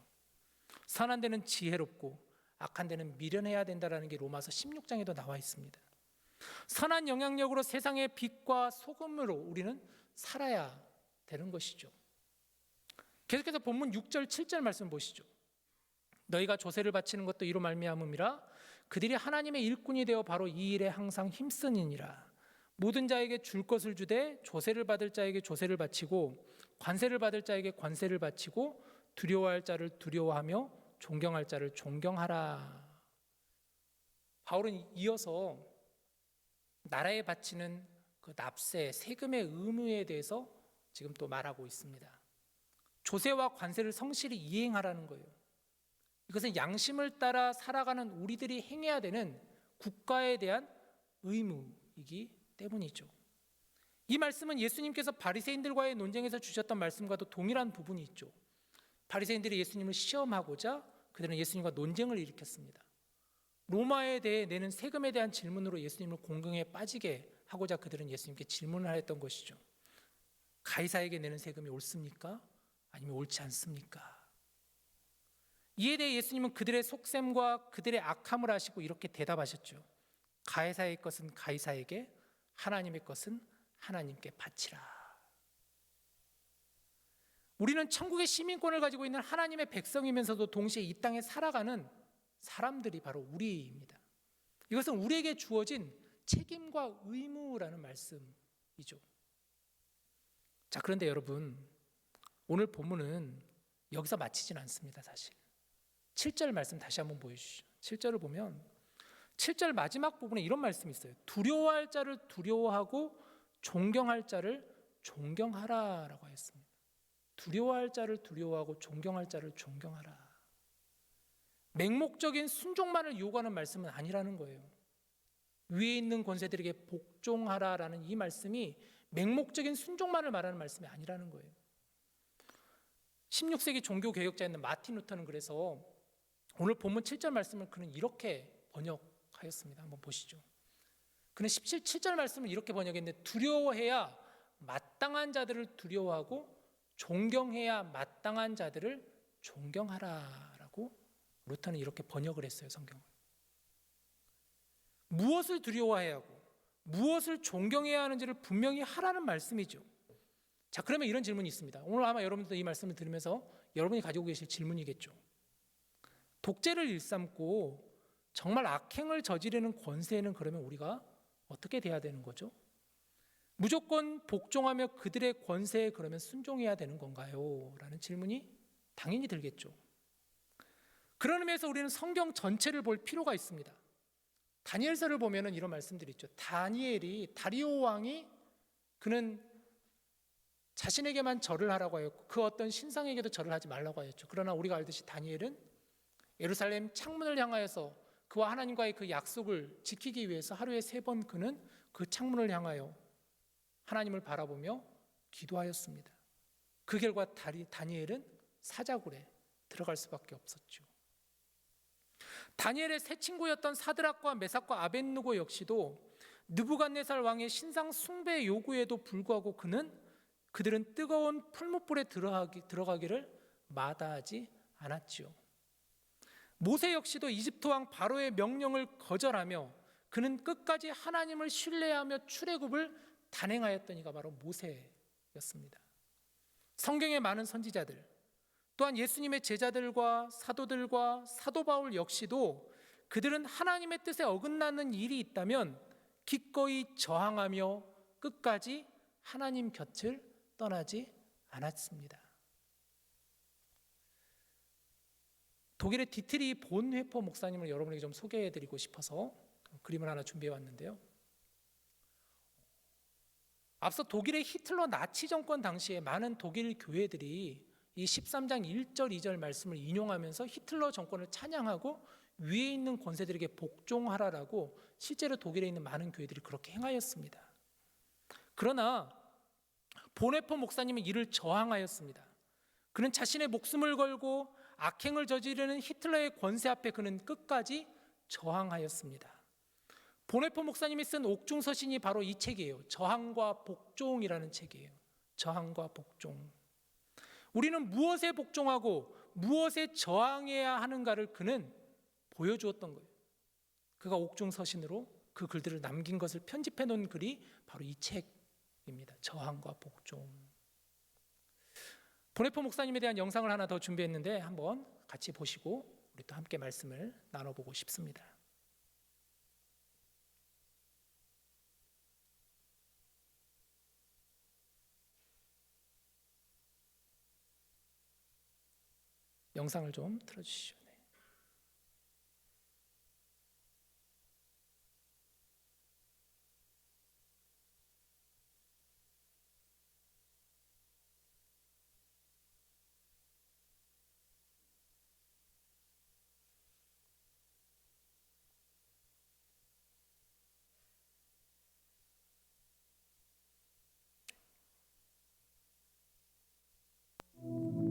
선한 데는 지혜롭고 악한 데는 미련해야 된다라는 게 로마서 16장에도 나와 있습니다. 선한 영향력으로 세상의 빛과 소금으로 우리는 살아야 되는 것이죠. 계속해서 본문 6절 7절 말씀 보시죠. 너희가 조세를 바치는 것도 이로 말미암음이라. 그들이 하나님의 일꾼이 되어 바로 이 일에 항상 힘쓰니라. 모든 자에게 줄 것을 주되 조세를 받을 자에게 조세를 바치고 관세를 받을 자에게 관세를 바치고 두려워할 자를 두려워하며 존경할 자를 존경하라. 바울은 이어서 나라에 바치는 그 납세, 세금의 의무에 대해서 지금 또 말하고 있습니다. 조세와 관세를 성실히 이행하라는 거예요. 이것은 양심을 따라 살아가는 우리들이 행해야 되는 국가에 대한 의무이기 때문이죠. 이 말씀은 예수님께서 바리새인들과의 논쟁에서 주셨던 말씀과도 동일한 부분이 있죠. 바리새인들이 예수님을 시험하고자 그들은 예수님과 논쟁을 일으켰습니다. 로마에 대해 내는 세금에 대한 질문으로 예수님을 공경에 빠지게 하고자 그들은 예수님께 질문을 하였던 것이죠. 가이사에게 내는 세금이 옳습니까? 아니면 옳지 않습니까? 이에 대해 예수님은 그들의 속셈과 그들의 악함을 아시고 이렇게 대답하셨죠. 가이사의 것은 가이사에게, 하나님의 것은 하나님께 바치라. 우리는 천국의 시민권을 가지고 있는 하나님의 백성이면서도 동시에 이 땅에 살아가는 사람들이 바로 우리입니다. 이것은 우리에게 주어진 책임과 의무라는 말씀이죠. 자, 그런데 여러분, 오늘 본문은 여기서 마치진 않습니다. 사실 7절 말씀 다시 한번 보여주시죠. 7절을 보면 7절 마지막 부분에 이런 말씀이 있어요. 두려워할 자를 두려워하고 존경할 자를 존경하라라고 하였습니다. 두려워할 자를 두려워하고 존경할 자를 존경하라. 맹목적인 순종만을 요구하는 말씀은 아니라는 거예요. 위에 있는 권세들에게 복종하라라는 이 말씀이 맹목적인 순종만을 말하는 말씀이 아니라는 거예요. 16세기 종교개혁자였던 마틴 루터는 그래서 오늘 본문 7절 말씀을 그는 이렇게 번역하였습니다. 한번 보시죠. 그는 7절 말씀을 이렇게 번역했는데, 두려워해야 마땅한 자들을 두려워하고 존경해야 마땅한 자들을 존경하라라고 루터는 이렇게 번역을 했어요. 성경을. 무엇을 두려워해야 하고 무엇을 존경해야 하는지를 분명히 하라는 말씀이죠. 자, 그러면 이런 질문이 있습니다. 오늘 아마 여러분들도 이 말씀을 들으면서 여러분이 가지고 계실 질문이겠죠. 독재를 일삼고 정말 악행을 저지르는 권세에는 그러면 우리가 어떻게 돼야 되는 거죠? 무조건 복종하며 그들의 권세에 그러면 순종해야 되는 건가요? 라는 질문이 당연히 들겠죠. 그런 의미에서 우리는 성경 전체를 볼 필요가 있습니다. 다니엘서를 보면은 이런 말씀들이 있죠. 다니엘이 다리오 왕이 그는 자신에게만 절을 하라고 하였고 그 어떤 신상에게도 절을 하지 말라고 하였죠. 그러나 우리가 알듯이 다니엘은 예루살렘 창문을 향하여서 그와 하나님과의 그 약속을 지키기 위해서 하루에 3번 그는 그 창문을 향하여 하나님을 바라보며 기도하였습니다. 그 결과 다니엘은 사자굴에 들어갈 수밖에 없었죠. 다니엘의 세 친구였던 사드락과 메삭과 아벳느고 역시도 느부갓네살 왕의 신상 숭배 요구에도 불구하고 그들은 뜨거운 풀무불에 들어가기를 마다하지 않았지요. 모세 역시도 이집트 왕 바로의 명령을 거절하며 그는 끝까지 하나님을 신뢰하며 출애굽을 단행하였던 이가 바로 모세였습니다. 성경의 많은 선지자들, 또한 예수님의 제자들과 사도들과 사도 바울 역시도 그들은 하나님의 뜻에 어긋나는 일이 있다면 기꺼이 저항하며 끝까지 하나님 곁을 떠나지 않았습니다. 독일의 디트리 본회퍼 목사님을 여러분에게 좀 소개해드리고 싶어서 그림을 하나 준비해 왔는데요. 앞서 독일의 히틀러 나치 정권 당시에 많은 독일 교회들이 이 13장 1절 2절 말씀을 인용하면서 히틀러 정권을 찬양하고 위에 있는 권세들에게 복종하라라고 실제로 독일에 있는 많은 교회들이 그렇게 행하였습니다. 그러나 본회퍼 목사님은 이를 저항하였습니다. 그는 자신의 목숨을 걸고 악행을 저지르는 히틀러의 권세 앞에 그는 끝까지 저항하였습니다. 본회퍼 목사님이 쓴 옥중서신이 바로 이 책이에요. 저항과 복종이라는 책이에요. 저항과 복종. 우리는 무엇에 복종하고 무엇에 저항해야 하는가를 그는 보여주었던 거예요. 그가 옥중서신으로 그 글들을 남긴 것을 편집해 놓은 글이 바로 이 책입니다. 저항과 복종. 본회퍼 목사님에 대한 영상을 하나 더 준비했는데 한번 같이 보시고 우리 또 함께 말씀을 나눠보고 싶습니다. 영상을 좀 틀어주시죠. 네.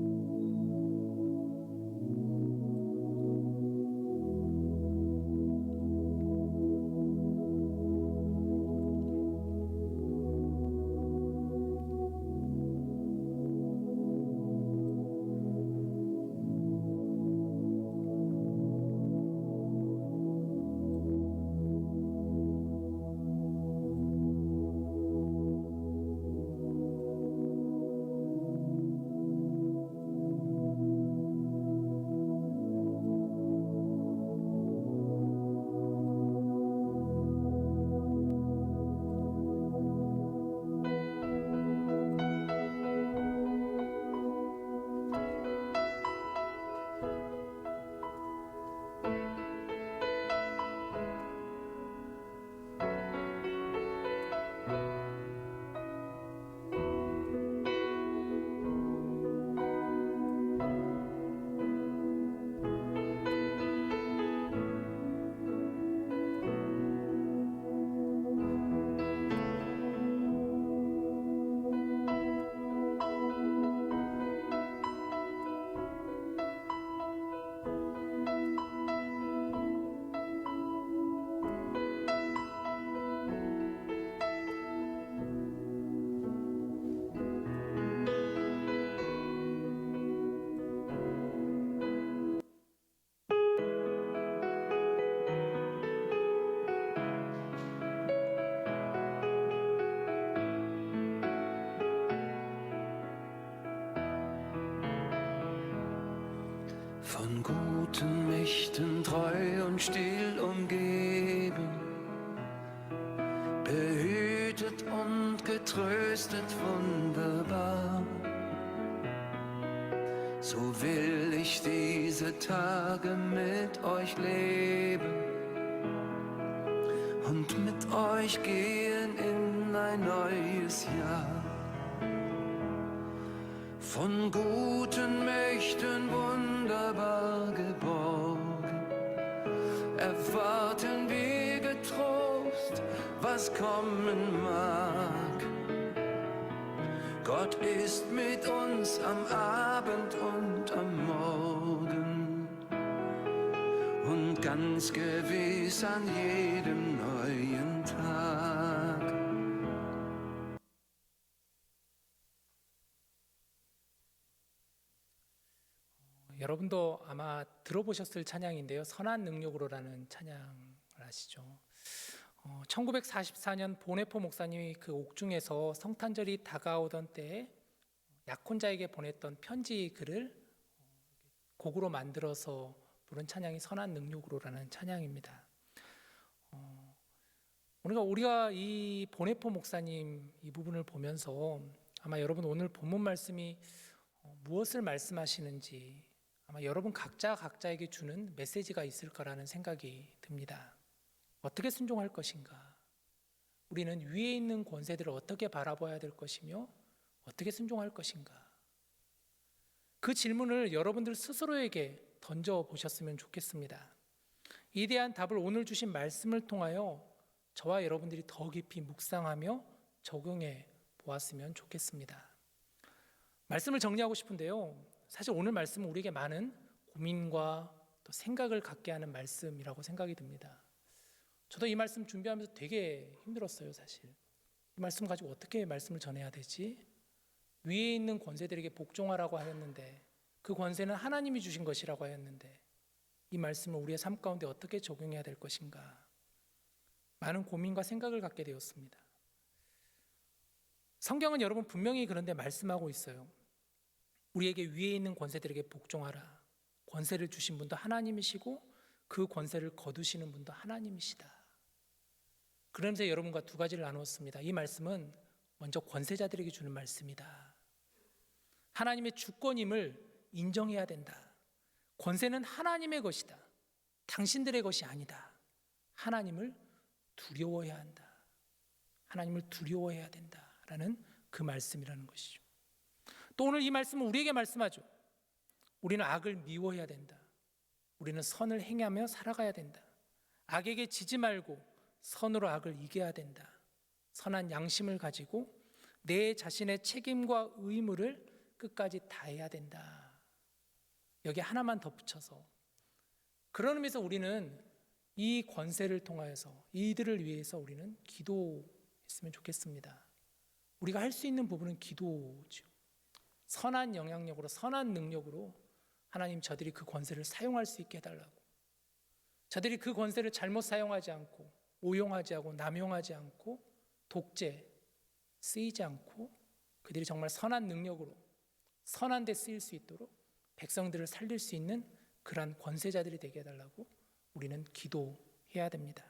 Von guten Mächten treu und still umgeben, behütet und getröstet wunderbar. So will ich diese Tage mit euch leben und mit euch gehen in ein neues Jahr. Von guten Mächten wunderbar geborgen, erwarten wir getrost, was kommen mag. Gott ist mit uns am Abend und am Morgen und ganz gewiss an jedem neuen Tag. 여러분도 아마 들어보셨을 찬양인데요. 선한 능력으로라는 찬양을 아시죠? 1944년 보네포 목사님이 그 옥중에서 성탄절이 다가오던 때에 약혼자에게 보냈던 편지 글을 곡으로 만들어서 부른 찬양이 선한 능력으로라는 찬양입니다. 우리가 이 보네포 목사님 이 부분을 보면서 아마 여러분 오늘 본문 말씀이 무엇을 말씀하시는지 아마 여러분 각자에게 주는 메시지가 있을 거라는 생각이 듭니다. 어떻게 순종할 것인가? 우리는 위에 있는 권세들을 어떻게 바라봐야 될 것이며 어떻게 순종할 것인가? 그 질문을 여러분들 스스로에게 던져보셨으면 좋겠습니다. 이에 대한 답을 오늘 주신 말씀을 통하여 저와 여러분들이 더 깊이 묵상하며 적용해 보았으면 좋겠습니다. 말씀을 정리하고 싶은데요. 사실 오늘 말씀은 우리에게 많은 고민과 또 생각을 갖게 하는 말씀이라고 생각이 듭니다. 저도 이 말씀 준비하면서 되게 힘들었어요, 사실. 이 말씀 가지고 어떻게 말씀을 전해야 되지? 위에 있는 권세들에게 복종하라고 하였는데 그 권세는 하나님이 주신 것이라고 하였는데 이 말씀을 우리의 삶 가운데 어떻게 적용해야 될 것인가? 많은 고민과 생각을 갖게 되었습니다. 성경은 여러분 분명히 그런데 말씀하고 있어요. 우리에게 위에 있는 권세들에게 복종하라. 권세를 주신 분도 하나님이시고 그 권세를 거두시는 분도 하나님이시다. 그러면서 여러분과 두 가지를 나누었습니다. 이 말씀은 먼저 권세자들에게 주는 말씀이다. 하나님의 주권임을 인정해야 된다. 권세는 하나님의 것이다. 당신들의 것이 아니다. 하나님을 두려워해야 한다. 하나님을 두려워해야 된다라는 그 말씀이라는 것이죠. 또 오늘 이 말씀은 우리에게 말씀하죠. 우리는 악을 미워해야 된다. 우리는 선을 행하며 살아가야 된다. 악에게 지지 말고 선으로 악을 이겨야 된다. 선한 양심을 가지고 내 자신의 책임과 의무를 끝까지 다해야 된다. 여기 하나만 덧붙여서 그런 의미에서 우리는 이 권세를 통하여서 이들을 위해서 우리는 기도했으면 좋겠습니다. 우리가 할 수 있는 부분은 기도죠. 선한 영향력으로 선한 능력으로 하나님 저들이 그 권세를 사용할 수 있게 해달라고, 저들이 그 권세를 잘못 사용하지 않고 오용하지 않고 남용하지 않고 독재 쓰이지 않고 그들이 정말 선한 능력으로 선한 데 쓰일 수 있도록 백성들을 살릴 수 있는 그러한 권세자들이 되게 해달라고 우리는 기도해야 됩니다.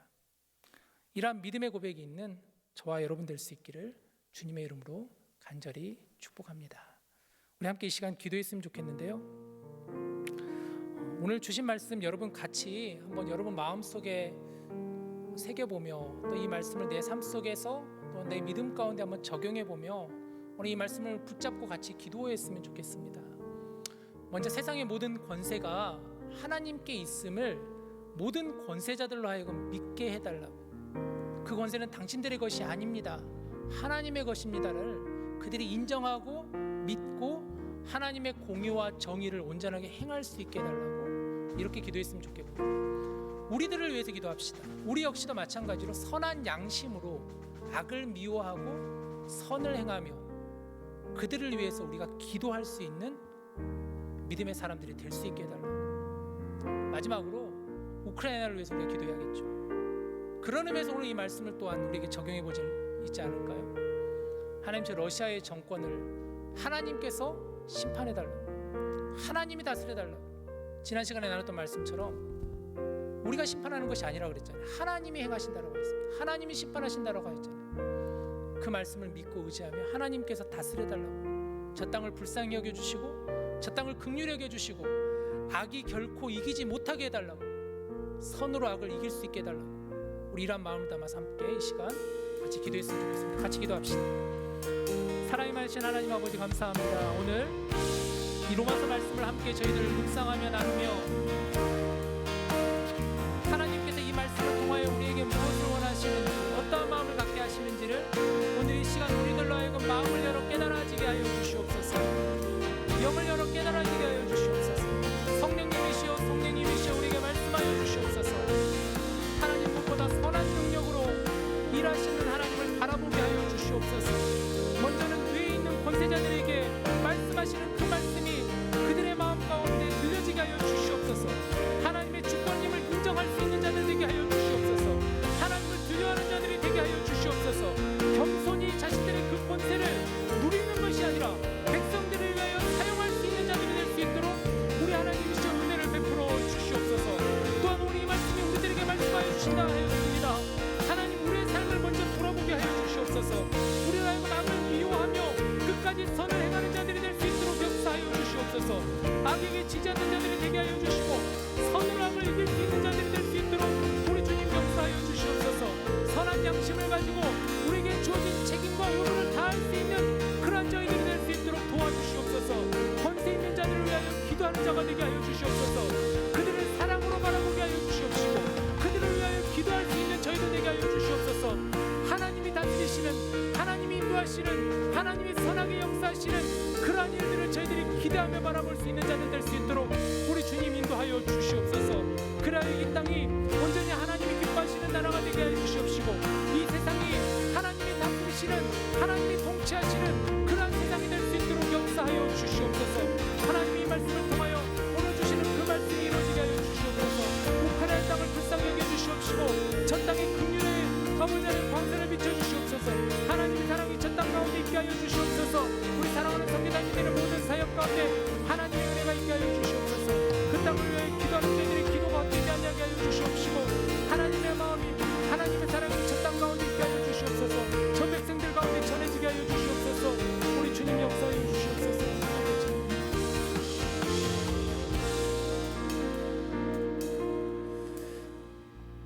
이러한 믿음의 고백이 있는 저와 여러분 될 수 있기를 주님의 이름으로 간절히 축복합니다. 우리 함께 이 시간 기도했으면 좋겠는데요. 오늘 주신 말씀 여러분 같이 한번 여러분 마음속에 새겨보며 또 이 말씀을 내 삶 속에서 또 내 믿음 가운데 한번 적용해보며 오늘 이 말씀을 붙잡고 같이 기도했으면 좋겠습니다. 먼저 세상의 모든 권세가 하나님께 있음을 모든 권세자들로 하여금 믿게 해달라고, 그 권세는 당신들의 것이 아닙니다. 하나님의 것입니다를 그들이 인정하고 믿고 하나님의 공의와 정의를 온전하게 행할 수 있게 해달라고 이렇게 기도했으면 좋겠고, 우리들을 위해서 기도합시다. 우리 역시도 마찬가지로 선한 양심으로 악을 미워하고 선을 행하며 그들을 위해서 우리가 기도할 수 있는 믿음의 사람들이 될 수 있게 해달라고. 마지막으로 우크라이나를 위해서 우리가 기도해야겠죠. 그런 의미에서 오늘 이 말씀을 또한 우리에게 적용해 보지 있지 않을까요? 하나님, 저 러시아의 정권을 하나님께서 심판해 달라고, 하나님이 다스려 달라고. 지난 시간에 나눴던 말씀처럼 우리가 심판하는 것이 아니라고 그랬잖아요. 하나님이 행하신다라고 했습니다. 하나님이 심판하신다라고 했잖아요. 그 말씀을 믿고 의지하며 하나님께서 다스려 달라고, 저 땅을 불쌍히 여겨 주시고 저 땅을 긍휼히 여겨 주시고 악이 결코 이기지 못하게 해달라고, 선으로 악을 이길 수 있게 해달라고. 우리 이런 마음을 담아서 함께 이 시간 같이 기도했으면 좋겠습니다. 같이 기도합시다. 사랑이 많으신 하나님 아버지, 감사합니다. 오늘 이 로마서 말씀을 함께 저희들 묵상하며 나누며 하나님께서 이 말씀을 통하여 우리에게 무엇을 원하시는지, 어떠한 마음을 갖게 하시는지를 오늘 이 시간 우리들로 하여금 마음을 열어 깨달아지게 하여 주시옵소서. 영을 열어 깨달아지게 하여 주시옵소서. 성령님이시여 성령님이시여 우리에게 말씀하여 주시옵소서. 하나님 무엇보다 선한 능력으로 일하시는 하나님을 바라보게 하여 주시옵소서. 먼저는 위에 있는 권세자들에게 말씀하시는 그 말씀이 그들의 마음 가운데 들려지게 하여 주시옵소서. 하나님의 주권님을 인정할 수 있는 자들 되게 하여 주시옵소서. 하나님을 두려워하는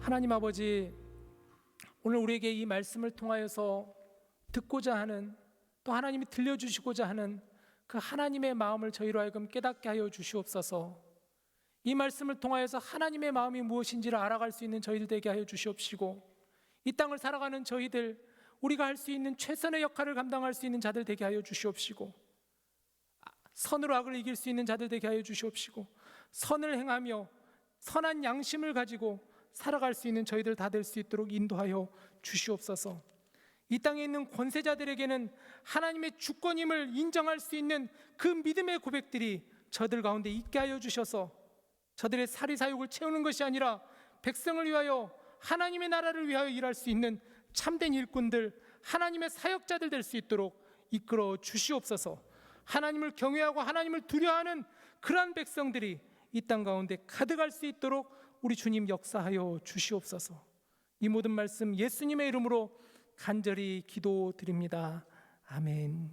하나님 아버지, 오늘 우리에게 이 말씀을 통하여서 듣고자 하는, 또 하나님이 들려주시고자 하는 그 하나님의 마음을 저희로 하여금 깨닫게 하여 주시옵소서. 이 말씀을 통하여서 하나님의 마음이 무엇인지를 알아갈 수 있는 저희들 되게 하여 주시옵시고, 이 땅을 살아가는 저희들, 우리가 할 수 있는 최선의 역할을 감당할 수 있는 자들 되게 하여 주시옵시고, 선으로 악을 이길 수 있는 자들 되게 하여 주시옵시고, 선을 행하며 선한 양심을 가지고 살아갈 수 있는 저희들 다 될 수 있도록 인도하여 주시옵소서. 이 땅에 있는 권세자들에게는 하나님의 주권임을 인정할 수 있는 그 믿음의 고백들이 저들 가운데 있게 하여 주셔서 저들의 사리사욕을 채우는 것이 아니라 백성을 위하여, 하나님의 나라를 위하여 일할 수 있는 참된 일꾼들, 하나님의 사역자들 될 수 있도록 이끌어 주시옵소서. 하나님을 경외하고 하나님을 두려워하는 그러한 백성들이 이 땅 가운데 가득할 수 있도록 우리 주님 역사하여 주시옵소서. 이 모든 말씀 예수님의 이름으로 간절히 기도드립니다. 아멘.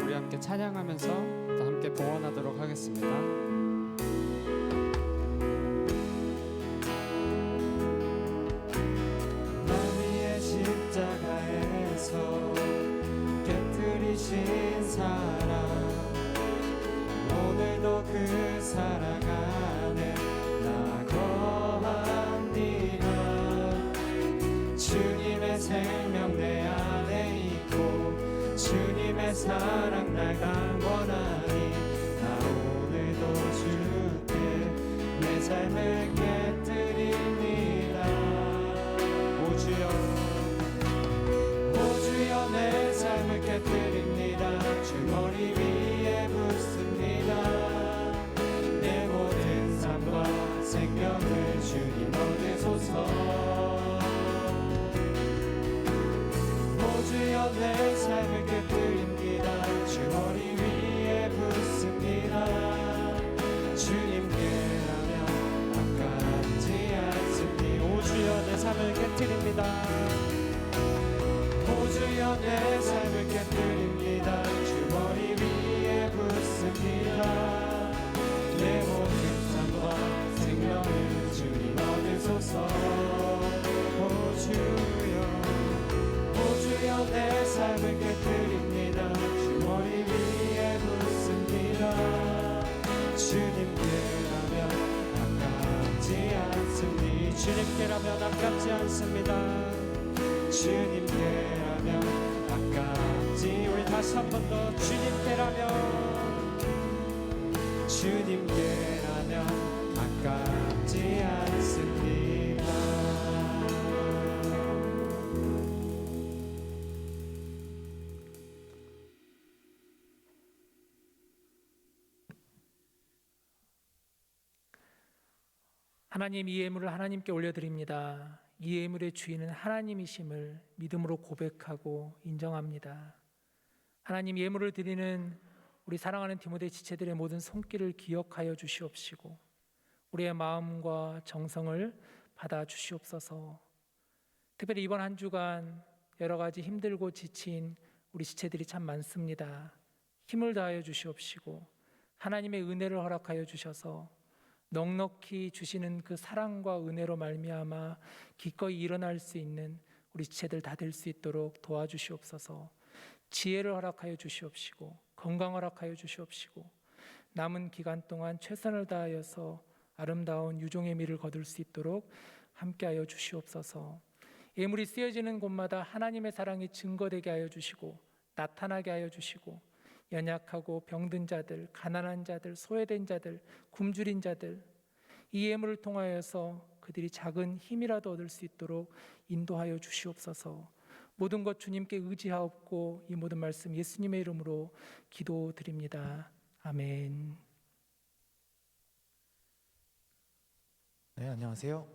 우리 함께 찬양하면서 또 함께 봉헌하도록 하겠습니다. 너희의 십자가에서 깨뜨리신 사랑, 오늘도 그 사랑 안에 나 거합니다. 주님의 생명 내 안에 있고 주님의 사랑 날 강권하니, 나 오늘도 주께 내 삶을 깨뜨립니다. 오 주여, 오 주여, 내 삶을 깨뜨립니다. 주 머리 위에 붓습니다. 내 모든 삶과 생명을 주님 얻으소서. 오 주여, 내 삶을 깨뜨립니다. 주 머리 위에 붓습니다. 주님께라면 아깝지 않습니. 오 주여, 내 삶을 깨뜨립니다. 오 주여, 내 삶을 깨뜨립니다. 주 머리 위에 붓습니다. 내 모든 삶과 생명을 주님 얻으소서. 오 주여, 오 주여, 내 삶을 깨뜨립니다. 주 머리 위에 붓습니다. 주님께라면 아깝지 않습니. 주님께라면 아깝지 않습니다. 주님께라면 아깝지. 우리 다시 한 번 더. 주님께라면 아깝지 않습니다. 하나님, 이 예물을 하나님께 올려드립니다. 이 예물의 주인은 하나님이심을 믿음으로 고백하고 인정합니다. 하나님, 예물을 드리는 우리 사랑하는 디모데 지체들의 모든 손길을 기억하여 주시옵시고, 우리의 마음과 정성을 받아 주시옵소서. 특별히 이번 한 주간 여러 가지 힘들고 지친 우리 지체들이 참 많습니다. 힘을 다하여 주시옵시고, 하나님의 은혜를 허락하여 주셔서 넉넉히 주시는 그 사랑과 은혜로 말미암아 기꺼이 일어날 수 있는 우리 지체들 다 될 수 있도록 도와주시옵소서. 지혜를 허락하여 주시옵시고, 건강 허락하여 주시옵시고, 남은 기간 동안 최선을 다하여서 아름다운 유종의 미를 거둘 수 있도록 함께하여 주시옵소서. 예물이 쓰여지는 곳마다 하나님의 사랑이 증거되게 하여 주시고, 나타나게 하여 주시고, 연약하고 병든 자들, 가난한 자들, 소외된 자들, 굶주린 자들, 이 예물을 통하여서 그들이 작은 힘이라도 얻을 수 있도록 인도하여 주시옵소서. 모든 것 주님께 의지하옵고 이 모든 말씀 예수님의 이름으로 기도드립니다. 아멘. 네, 안녕하세요.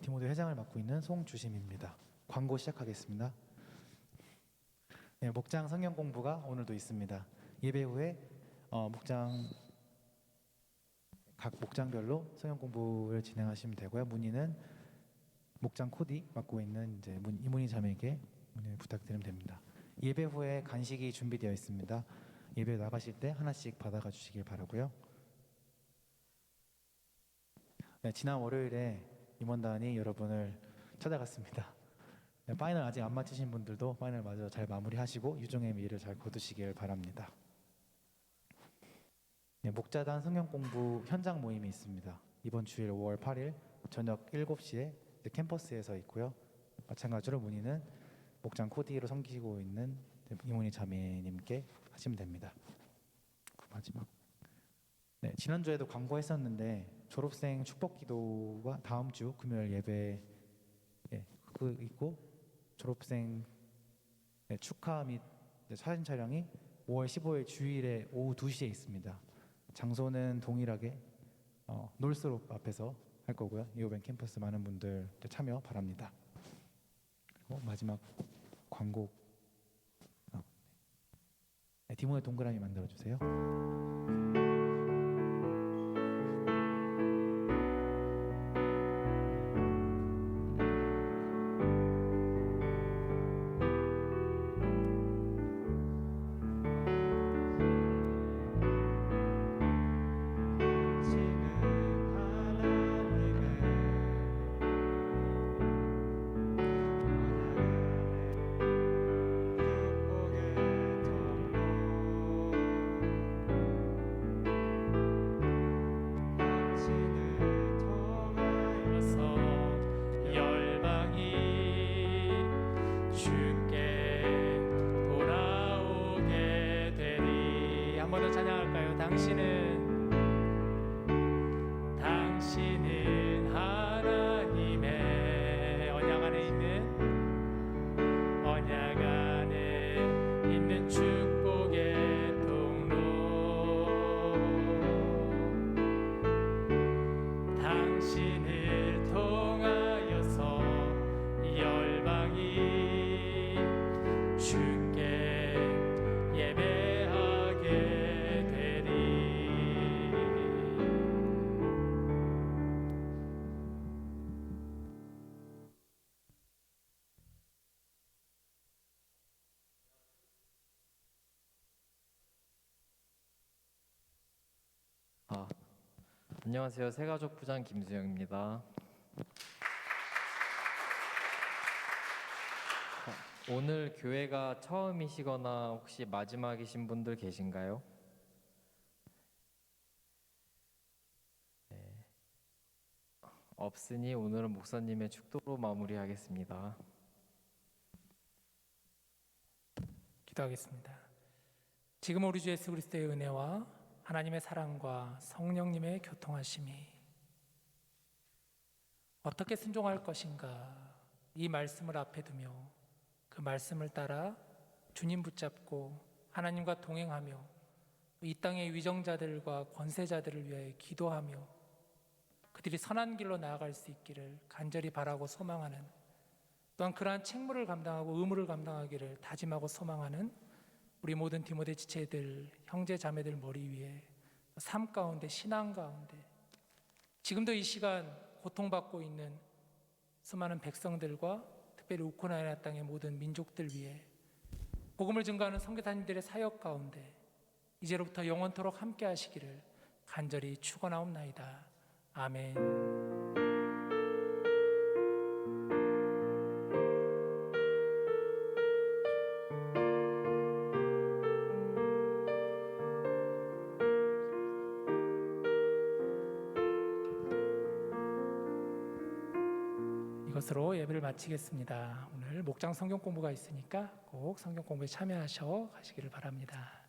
디모데 회장을 맡고 있는 송주심입니다. 광고 시작하겠습니다. 네, 목장 성경 공부가 오늘도 있습니다. 예배 후에 각 목장별로 성경 공부를 진행하시면 되고요. 문의는 목장 코디 맡고 있는 이문희 자매에게 문의 부탁드리면 됩니다. 예배 후에 간식이 준비되어 있습니다. 예배 나가실 때 하나씩 받아가 주시길 바라고요. 네, 지난 월요일에 임원단이 여러분을 찾아갔습니다. 네, 파이널 아직 안 마치신 분들도 파이널 마저 잘 마무리하시고 유종의 미를 잘 거두시길 바랍니다. 네, 목자단 성경 공부 현장 모임이 있습니다. 이번 주일 5월 8일 저녁 7시에 캠퍼스에서 있고요. 마찬가지로 문의는 목장 코디로 섬기고 있는 이모니 자매님께 하시면 됩니다. 그 마지막. 네, 지난주에도 광고했었는데 졸업생 축복기도가 다음 주 금요일 예배 그 있고 졸업생 축하 및 사진 촬영이 5월 15일 주일에 오후 2시에 있습니다. 장소는 동일하게 놀스롭 앞에서 할 거고요. 이오벤 캠퍼스 많은 분들 참여 바랍니다. 그리고 마지막 광고 디모의 동그라미 만들어 주세요. 당신은 하나님의 언약 안에 있는 축복의 통로. 당신을 통하여서 열방이 주께 예배하게 되리. 안녕하세요. 새가족 부장 김수영입니다. 오늘 교회가 처음이시거나 혹시 마지막이신 분들 계신가요? 네. 없으니 오늘은 목사님의 축도로 마무리하겠습니다. 기도하겠습니다. 지금 우리 주 예수 그리스도의 은혜와 하나님의 사랑과 성령님의 교통하심이 어떻게 순종할 것인가, 이 말씀을 앞에 두며 그 말씀을 따라 주님 붙잡고 하나님과 동행하며 이 땅의 위정자들과 권세자들을 위하여 기도하며 그들이 선한 길로 나아갈 수 있기를 간절히 바라고 소망하는, 또한 그러한 책무를 감당하고 의무를 감당하기를 다짐하고 소망하는 우리 모든 디모데 지체들, 형제 자매들 머리 위에 삶 가운데, 신앙 가운데 지금도 이 시간 고통받고 있는 수많은 백성들과 특별히 우크라이나 땅의 모든 민족들 위해 복음을 증거하는 선교사님들의 사역 가운데 이제로부터 영원토록 함께 하시기를 간절히 축원하옵나이다. 아멘. 이것으로 예배를 마치겠습니다. 오늘 목장 성경 공부가 있으니까 꼭 성경 공부에 참여하셔 가시기를 바랍니다.